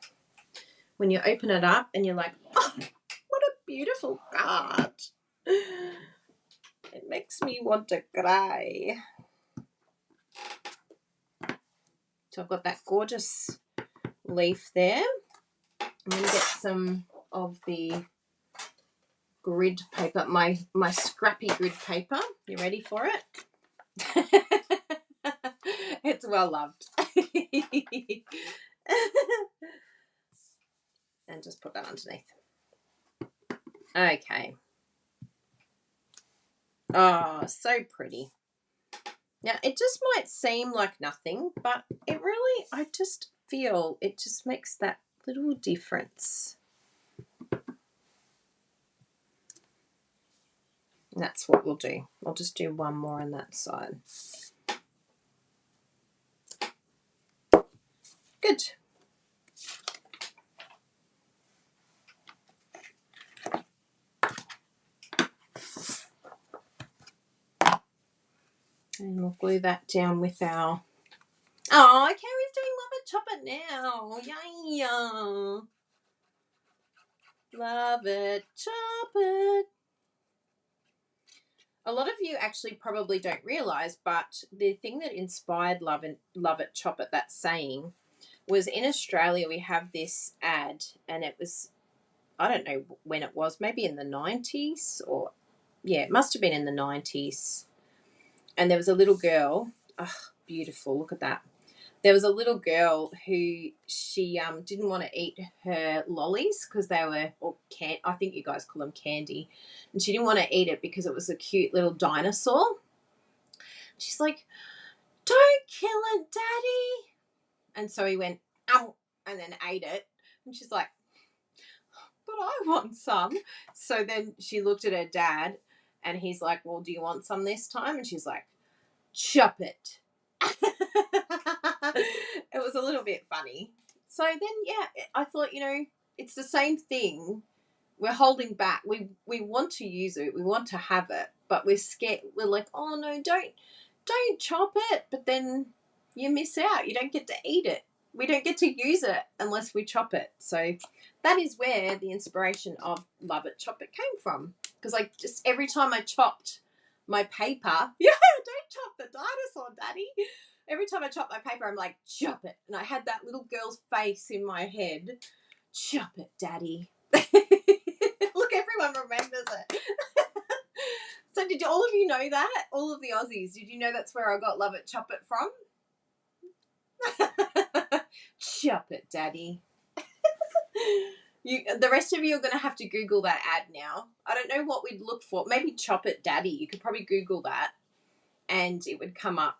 when you open it up and you're like, oh, what a beautiful card. It makes me want to cry. So I've got that gorgeous leaf there. I'm going to get some of the grid paper, my scrappy grid paper. You ready for it? It's well loved. And just put that underneath. Okay. Oh, so pretty. Now, it just might seem like nothing, but it really, I just feel it just makes that little difference. And that's what we'll do. I'll just do one more on that side. Good. And we'll glue that down with our... Oh, Carrie's doing Love It Chop It now. Yay! Love It Chop It. A lot of you actually probably don't realise, but the thing that inspired Love It Chop It, that saying, was in Australia we have this ad, and it was, I don't know when it was, maybe in the 90s, or, yeah, it must have been in the 90s. And there was a little girl, oh, beautiful, look at that. There was a little girl who she didn't want to eat her lollies because they were, or I think you guys call them candy, and she didn't want to eat it because it was a cute little dinosaur. She's like, "Don't kill it, Daddy." And so he went, "Ow," and then ate it. And she's like, "But I want some." So then she looked at her dad, and he's like, "Well, do you want some this time?" And she's like, "Chop it." It was a little bit funny. So then, yeah, I thought, you know, it's the same thing. We're holding back. We want to use it. We want to have it, but we're scared. We're like, oh no, don't chop it. But then you miss out. You don't get to eat it. We don't get to use it unless we chop it. So that is where the inspiration of Love It Chop It came from. Because like just every time I chopped my paper, yeah, don't chop the dinosaur, Daddy. Every time I chop my paper, I'm like, chop it. And I had that little girl's face in my head. Chop it, Daddy. Look, everyone remembers it. So did all of you know that? All of the Aussies, did you know that's where I got Love It Chop It from? Chop it, Daddy. The rest of you are going to have to Google that ad now. I don't know what we'd look for. Maybe Chop It, Daddy. You could probably Google that and it would come up.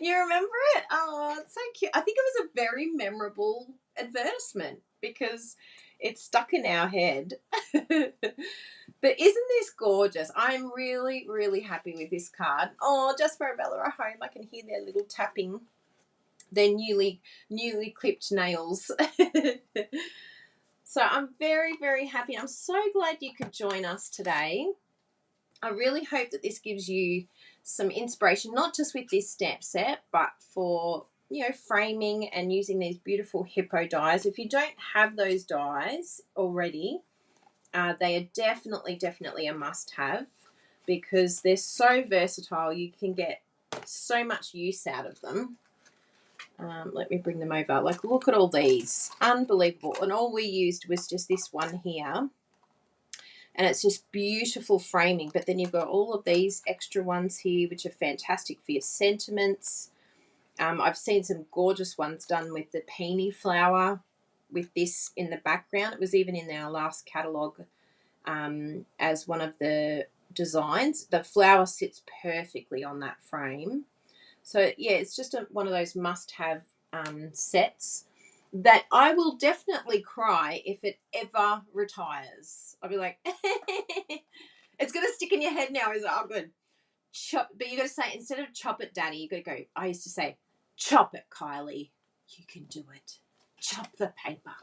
You remember it? Oh, it's so cute. I think it was a very memorable advertisement because it's stuck in our head. But isn't this gorgeous? I'm really, really happy with this card. Oh, Jasper and Bella are home. I can hear their little tapping. Their newly clipped nails. So I'm very, very happy. I'm so glad you could join us today. I really hope that this gives you some inspiration, not just with this stamp set, but for, you know, framing and using these beautiful hippo dies. If you don't have those dies already, they are definitely a must-have because they're so versatile. You can get so much use out of them. Let me bring them over. Like, look at all these. Unbelievable. And all we used was just this one here. And it's just beautiful framing. But then you've got all of these extra ones here, which are fantastic for your sentiments. I've seen some gorgeous ones done with the peony flower with this in the background. It was even in our last catalogue as one of the designs. The flower sits perfectly on that frame. So, yeah, it's just one of those must-have sets that I will definitely cry if it ever retires. I'll be like, it's going to stick in your head now. Is it? Oh, good. But you got to say, instead of chop it, Daddy, you got to go, I used to say, chop it, Kylie. You can do it. Chop the paper.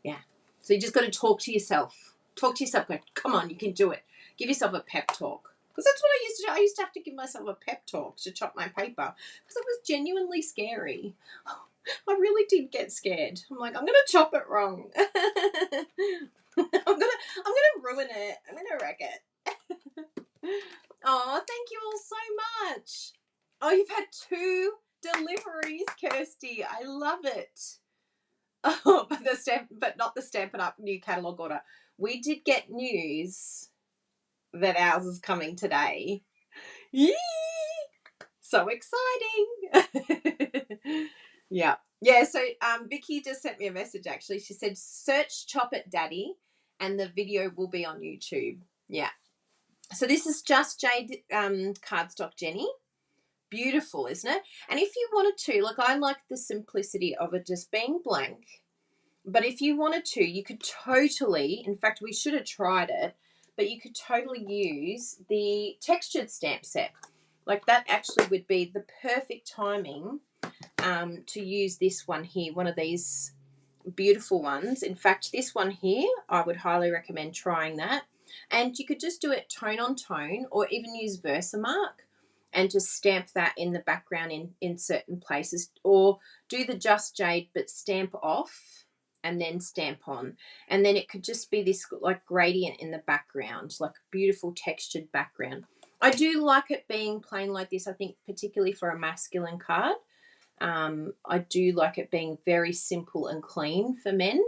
Yeah. So you just got to talk to yourself. Talk to yourself. Go, come on, you can do it. Give yourself a pep talk. Because that's what I used to do. I used to have to give myself a pep talk to chop my paper. Because it was genuinely scary. I really did get scared. I'm like, I'm going to chop it wrong. I'm gonna ruin it. I'm going to wreck it. Oh, thank you all so much. Oh, you've had 2 deliveries, Kirsty. I love it. Oh, but not the Stampin' Up! New catalogue order. We did get news that ours is coming today. Yee! So exciting. Yeah. So Vicky just sent me a message actually. She said, search Chop It Daddy and the video will be on YouTube. Yeah. So this is Just Jade cardstock, Jenny. Beautiful, isn't it? And if you wanted to, like, I like the simplicity of it just being blank. But if you wanted to, you could totally, in fact, we should have tried it, but you could totally use the textured stamp set. Like, that actually would be the perfect timing to use this one here, one of these beautiful ones. In fact, this one here, I would highly recommend trying that. And you could just do it tone on tone or even use Versamark and just stamp that in the background in certain places, or do the Just Jade but stamp off and then stamp on. And then it could just be this like gradient in the background, like beautiful textured background. I do like it being plain like this, I think, particularly for a masculine card. I do like it being very simple and clean for men.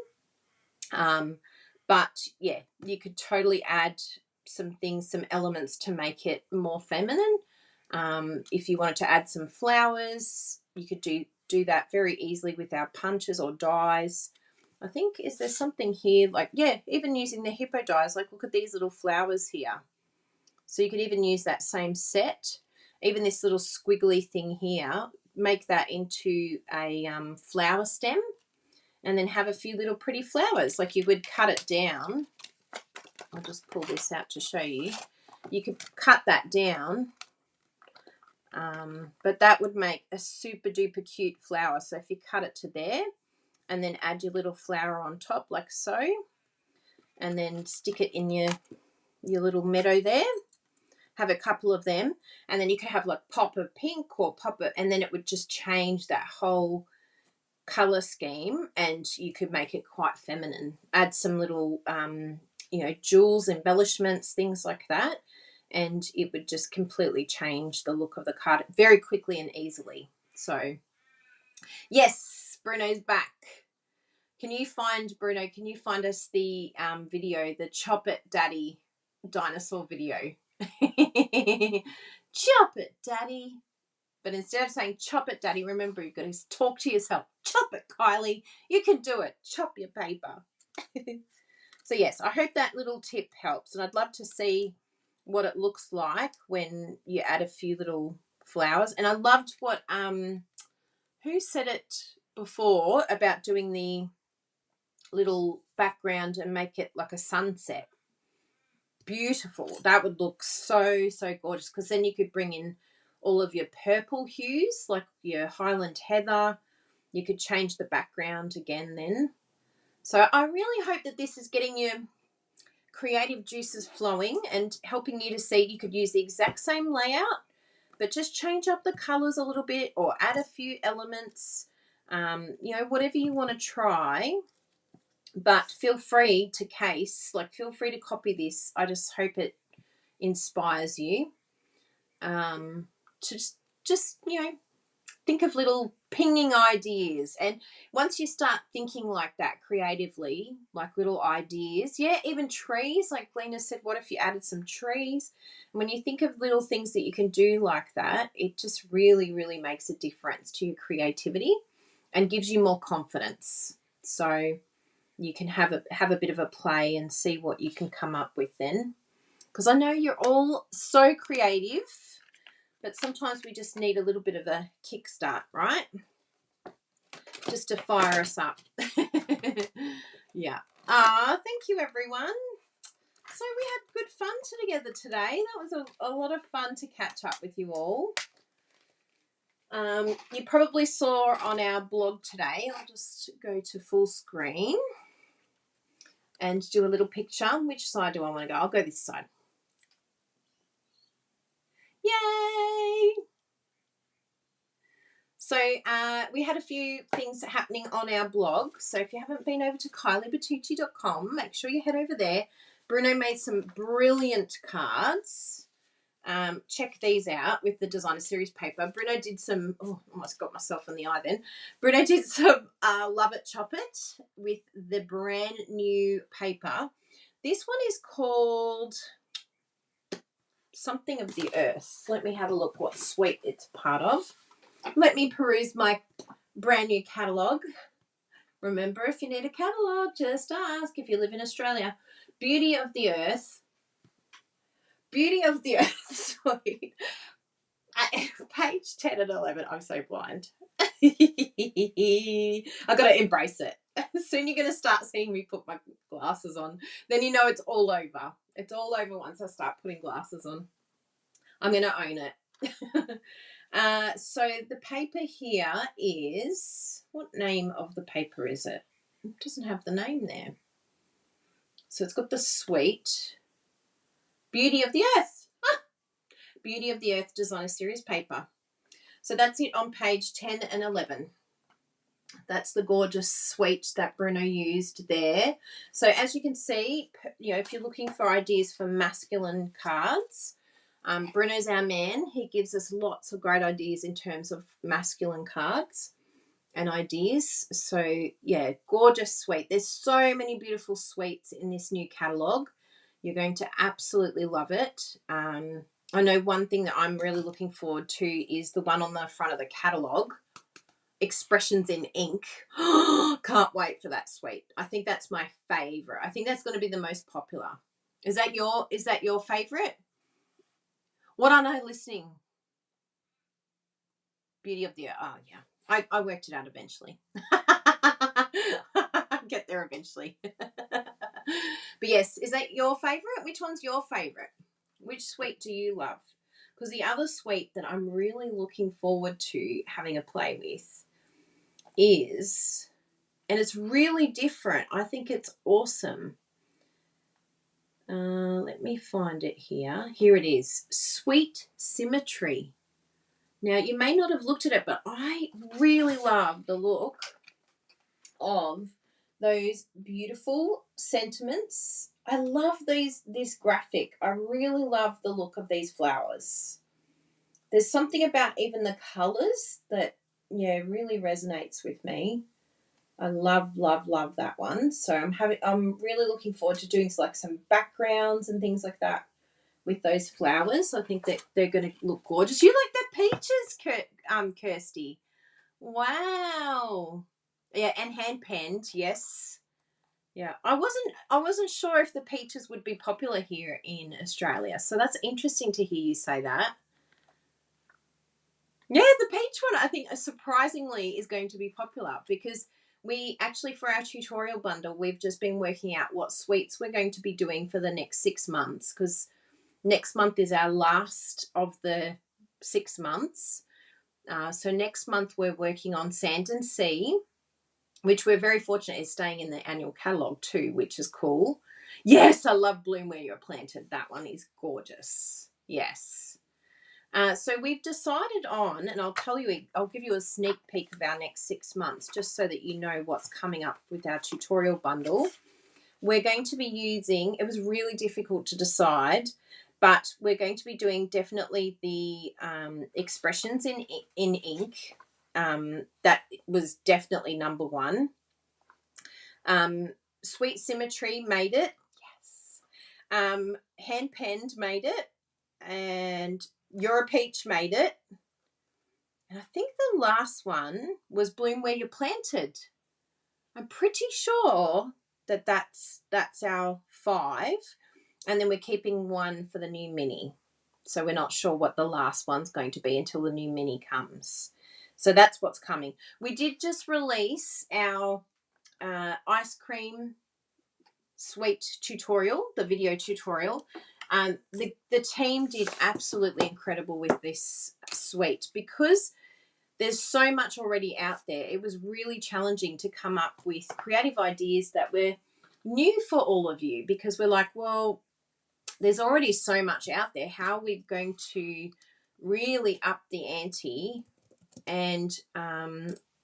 But yeah, you could totally add some things, some elements to make it more feminine. If you wanted to add some flowers, you could do that very easily with our punches or dies. I think, is there something here, like, yeah, even using the hippo dies, like, look at these little flowers here. So you could even use that same set, even this little squiggly thing here, make that into a flower stem, and then have a few little pretty flowers. Like, you would cut it down. I'll just pull this out to show you. You could cut that down, but that would make a super duper cute flower. So if you cut it to there and then add your little flower on top like so, and then stick it in your little meadow there, have a couple of them, and then you could have like pop of pink or pop of, and then it would just change that whole color scheme, and you could make it quite feminine. Add some little jewels, embellishments, things like that, and it would just completely change the look of the card very quickly and easily. So yes, Bruno's back. Can you find us the video, the Chop It Daddy dinosaur video? Chop it, Daddy. But instead of saying chop it, Daddy, remember, you've got to talk to yourself. Chop it, Kylie. You can do it. Chop your paper. So, yes, I hope that little tip helps. And I'd love to see what it looks like when you add a few little flowers. And I loved what, who said it before about doing the little background and make it like a sunset. Beautiful. That would look so, so gorgeous, because then you could bring in all of your purple hues, like your Highland Heather. You could change the background again then. So I really hope that this is getting your creative juices flowing and helping you to see you could use the exact same layout, but just change up the colors a little bit or add a few elements, whatever you want to try. But feel free to feel free to copy this. I just hope it inspires you to just think of little pinging ideas. And once you start thinking like that creatively, like little ideas, yeah, even trees, like Lena said, what if you added some trees? And when you think of little things that you can do like that, it just really, really makes a difference to your creativity and gives you more confidence. So you can have a bit of a play and see what you can come up with then. Because I know you're all so creative, but sometimes we just need a little bit of a kickstart, right? Just to fire us up. Yeah. Thank you, everyone. So we had good fun together today. That was a lot of fun to catch up with you all. You probably saw on our blog today, I'll just go to full screen and do a little picture. Which side do I want to go? I'll go this side. Yay! So we had a few things happening on our blog. So if you haven't been over to kyliebertucci.com, make sure you head over there. Bruno made some brilliant cards. Check these out with the designer series paper. Bruno did some, almost got myself in the eye then. Bruno did some loveitchopit with the brand new paper. This one is called something of the earth. Let me have a look what suite it's part of. Let me peruse my brand new catalogue. Remember, if you need a catalogue, just ask. If you live in Australia. Beauty of the Earth. Beauty of the Earth suite. Page 10 and 11. I'm so blind. I got to embrace it. Soon you're going to start seeing me put my glasses on. Then you know it's all over. It's all over once I start putting glasses on. I'm going to own it. So the paper here is, what name of the paper is it? It doesn't have the name there. So it's got the suite. Beauty of the Earth. Beauty of the Earth Designer Series paper. So that's it on page 10 and 11. That's the gorgeous suite that Bruno used there. So as you can see, if you're looking for ideas for masculine cards, Bruno's our man. He gives us lots of great ideas in terms of masculine cards and ideas. So, yeah, gorgeous suite. There's so many beautiful suites in this new catalogue. You're going to absolutely love it. I know one thing that I'm really looking forward to is the one on the front of the catalogue, Expressions in Ink. Can't wait for that suite. I think that's my favourite. I think that's going to be the most popular. Is that your favourite? What aren't I listening? Beauty of the Earth. Oh, yeah. I worked it out eventually. Get there eventually. But yes, is that your favourite? Which one's your favourite? Which suite do you love? Because the other suite that I'm really looking forward to having a play with is, and it's really different. I think it's awesome. Let me find it here. Here it is. Sweet Symmetry. Now, you may not have looked at it, but I really love the look of those beautiful sentiments. I love this graphic. I really love the look of these flowers. There's something about even the colours that, really resonates with me. I love, love, love that one. So I'm really looking forward to doing like some backgrounds and things like that with those flowers. I think that they're going to look gorgeous. You like the peaches, Kirsty? Wow. Yeah, and hand penned, yes. Yeah, I wasn't sure if the peaches would be popular here in Australia. So that's interesting to hear you say that. Yeah, the peach one I think surprisingly is going to be popular because we actually, for our tutorial bundle, we've just been working out what suites we're going to be doing for the next 6 months, because next month is our last of the 6 months. So next month we're working on Sand and Sea, which we're very fortunate is staying in the annual catalogue too, which is cool. Yes, I love Bloom Where You're Planted. That one is gorgeous. Yes. So we've decided on, and I'll give you a sneak peek of our next 6 months just so that you know what's coming up with our tutorial bundle. We're going to be using, it was really difficult to decide, but we're going to be doing definitely the expressions in ink that was definitely number one. Sweet Symmetry made it. Yes. Hand Penned made it. And Europeach made it. And I think the last one was Bloom Where You're Planted. I'm pretty sure that that's our 5. And then we're keeping one for the new mini. So we're not sure what the last one's going to be until the new mini comes. So that's what's coming. We did just release our ice cream sweet tutorial, the video tutorial. The team did absolutely incredible with this sweet because there's so much already out there. It was really challenging to come up with creative ideas that were new for all of you, because we're like, well, there's already so much out there. How are we going to really up the ante and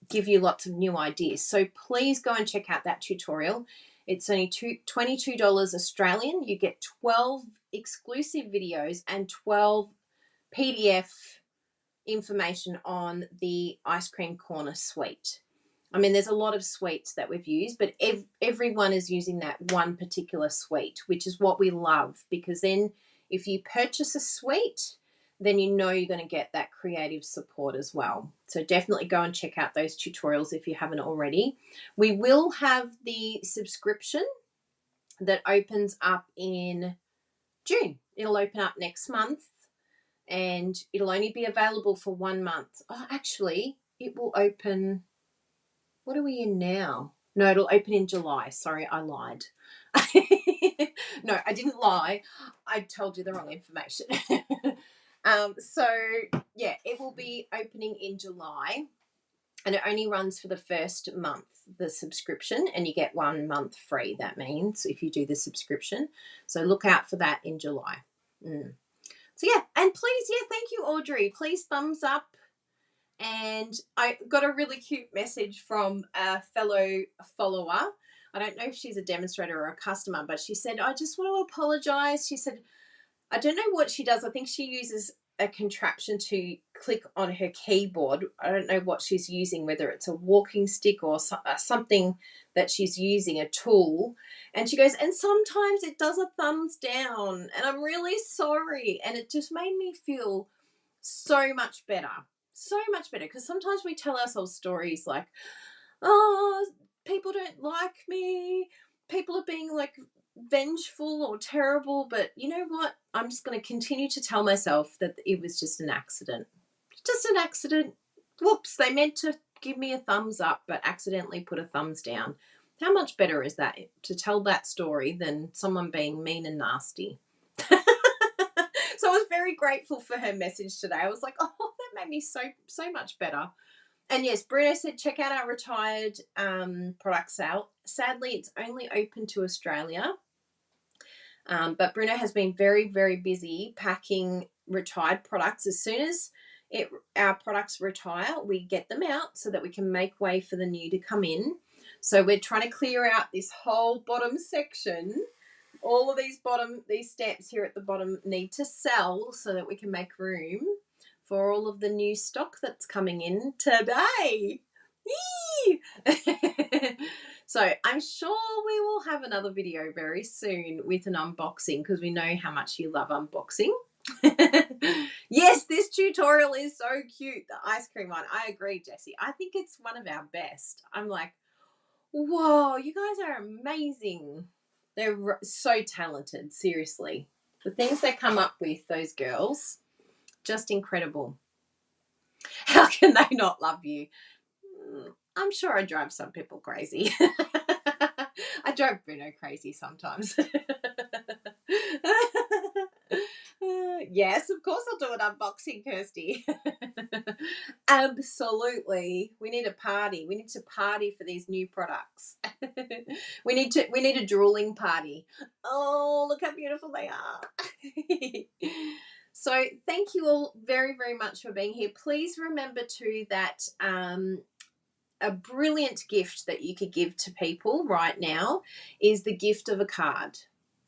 give you lots of new ideas? So please go and check out that tutorial. It's only $22 Australian. You get 12 exclusive videos and 12 PDF information on the ice cream corner suite. I mean, there's a lot of suites that we've used, but everyone is using that one particular suite, which is what we love, because then if you purchase a suite, then you know you're going to get that creative support as well. So definitely go and check out those tutorials if you haven't already. We will have the subscription that opens up in June. It'll open up next month, and it'll only be available for 1 month. Oh, actually, it will open... What are we in now? No, it'll open in July. Sorry, I lied. No, I didn't lie. I told you the wrong information. So, yeah, it will be opening in July, and it only runs for the first month, the subscription, and you get 1 month free, that means, if you do the subscription. So look out for that in July. So, yeah, and please, thank you, Audrey. Please thumbs up. And I got a really cute message from a fellow follower. I don't know if she's a demonstrator or a customer, but she said, I just want to apologize. She said, I don't know what she does. I think she uses a contraption to click on her keyboard. I don't know what she's using, whether it's a walking stick or something that she's using, a tool. And she goes, and sometimes it does a thumbs down, and I'm really sorry. And it just made me feel so much better. So much better, because sometimes we tell ourselves stories like, oh, people don't like me, people are being like vengeful or terrible, but you know what, I'm just going to continue to tell myself that it was just an accident. Whoops, they meant to give me a thumbs up but accidentally put a thumbs down. How much better is that to tell that story than someone being mean and nasty? So I was very grateful for her message today. I was like, oh, that made me so much better. And yes, Bruno said, check out our retired product sale. Sadly, it's only open to Australia. But Bruno has been very, very busy packing retired products. As soon as our products retire, we get them out so that we can make way for the new to come in. So we're trying to clear out this whole bottom section. All of these stamps here at the bottom need to sell so that we can make room for all of the new stock that's coming in today. So I'm sure we will have another video very soon with an unboxing, because we know how much you love unboxing. Yes, this tutorial is so cute, the ice cream one. I agree, Jessie. I think it's one of our best. I'm like, whoa, you guys are amazing. They're so talented, seriously. The things they come up with, those girls, just incredible. How can they not love you? I'm sure I drive some people crazy. I drive Bruno crazy sometimes. Yes, of course I'll do an unboxing, Kirsty. Absolutely. We need a party. We need to party for these new products. We need a drooling party. Oh, look how beautiful they are. So thank you all very, very much for being here. Please remember too that a brilliant gift that you could give to people right now is the gift of a card.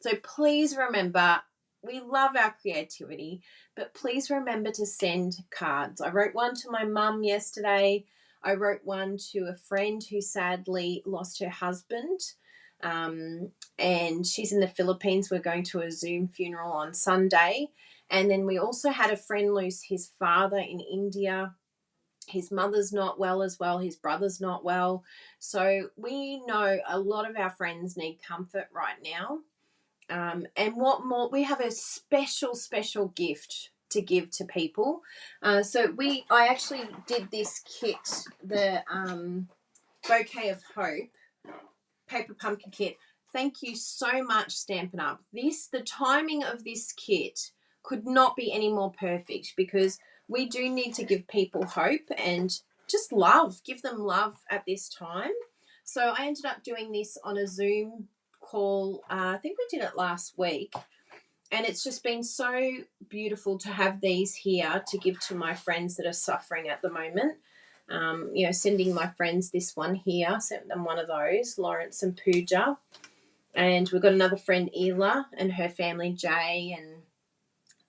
So please remember, we love our creativity, but please remember to send cards. I wrote one to my mum yesterday. I wrote one to a friend who sadly lost her husband, and she's in the Philippines. We're going to a Zoom funeral on Sunday. And then we also had a friend lose his father in India. His mother's not well as well. His brother's not well. So we know a lot of our friends need comfort right now. And what more? We have a special gift to give to people. I actually did this kit, the Bouquet of Hope paper pumpkin kit. Thank you so much, Stampin' Up. The timing of this kit could not be any more perfect, because we do need to give people hope and just love, give them love at this time. So I ended up doing this on a Zoom call. I think we did it last week. And it's just been so beautiful to have these here to give to my friends that are suffering at the moment. Sending my friends this one here, sent them one of those, Lawrence and Pooja. And we've got another friend, Ela, and her family, Jay, and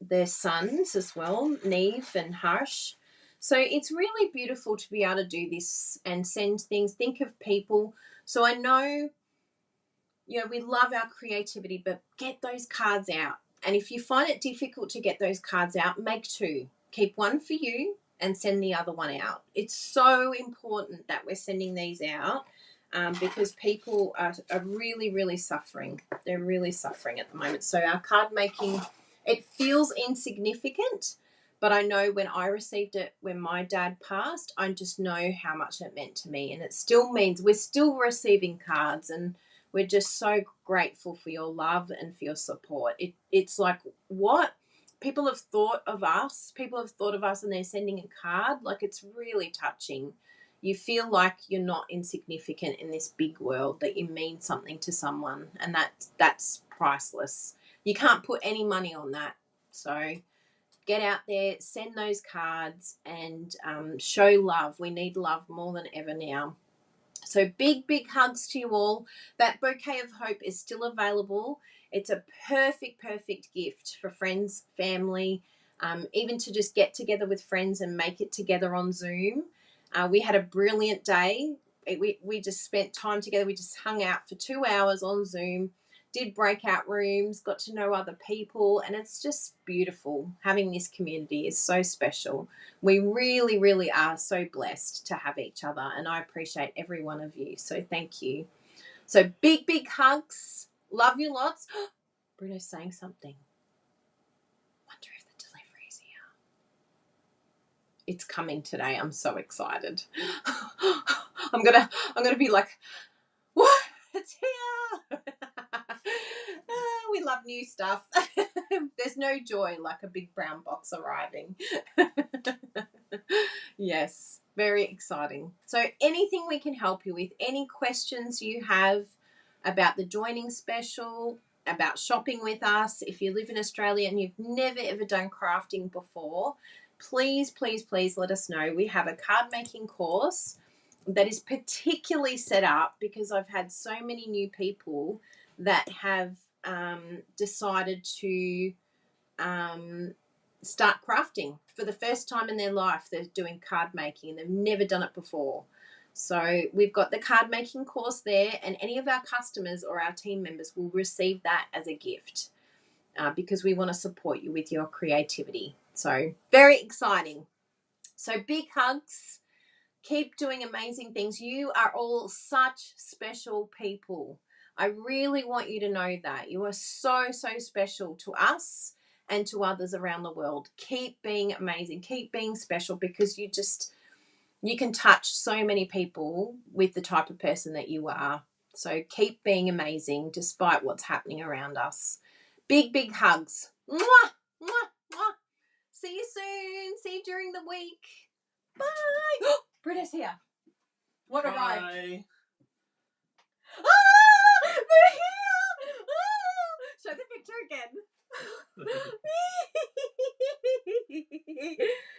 their sons as well, Neve and Harsh. So it's really beautiful to be able to do this and send things, think of people. So I know, we love our creativity, but get those cards out. And if you find it difficult to get those cards out, make two. Keep one for you and send the other one out. It's so important that we're sending these out, because people are really, really suffering. They're really suffering at the moment. So our card making, it feels insignificant, but I know when I received it when my dad passed, I just know how much it meant to me. And it still means we're still receiving cards, and we're just so grateful for your love and for your support. It's like, what? People have thought of us. People have thought of us, and they're sending a card. Like, it's really touching. You feel like you're not insignificant in this big world, that you mean something to someone, and that's priceless. You can't put any money on that. So get out there, send those cards, and show love. We need love more than ever now. So big hugs to you all. That Bouquet of Hope is still available. It's a perfect gift for friends, family, even to just get together with friends and make it together on Zoom. We had a brilliant day. We just spent time together. We just hung out for 2 hours on Zoom, did breakout rooms, got to know other people, and it's just beautiful. Having this community is so special. We really, really are so blessed to have each other, and I appreciate every one of you. So thank you. So big hugs. Love you lots. Bruno's saying something. Wonder if the delivery's here. It's coming today. I'm so excited. I'm gonna be like, what? It's here. We love new stuff. There's no joy like a big brown box arriving. Yes, very exciting. So anything we can help you with, any questions you have about the joining special, about shopping with us, if you live in Australia and you've never ever done crafting before, please let us know. We have a card making course that is particularly set up because I've had so many new people that have decided to start crafting for the first time in their life. They're doing card making and they've never done it before. So we've got the card making course there, and any of our customers or our team members will receive that as a gift because we want to support you with your creativity. So very exciting. So big hugs. Keep doing amazing things. You are all such special people. I really want you to know that. You are so special to us and to others around the world. Keep being amazing. Keep being special, because you can touch so many people with the type of person that you are. So keep being amazing despite what's happening around us. Big hugs. Mwah, mwah, mwah. See you soon. See you during the week. Bye. Britta's here. What arrived? Hi. Ah, they're here. Ah, show the picture again.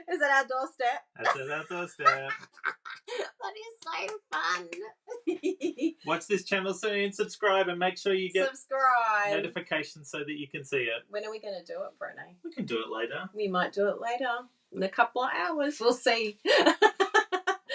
Is that our doorstep? That's our doorstep. That is so fun. Watch this channel soon, subscribe, and make sure you get notifications so that you can see it. When are we going to do it, Brene? We can do it later. We might do it later. In a couple of hours. We'll see.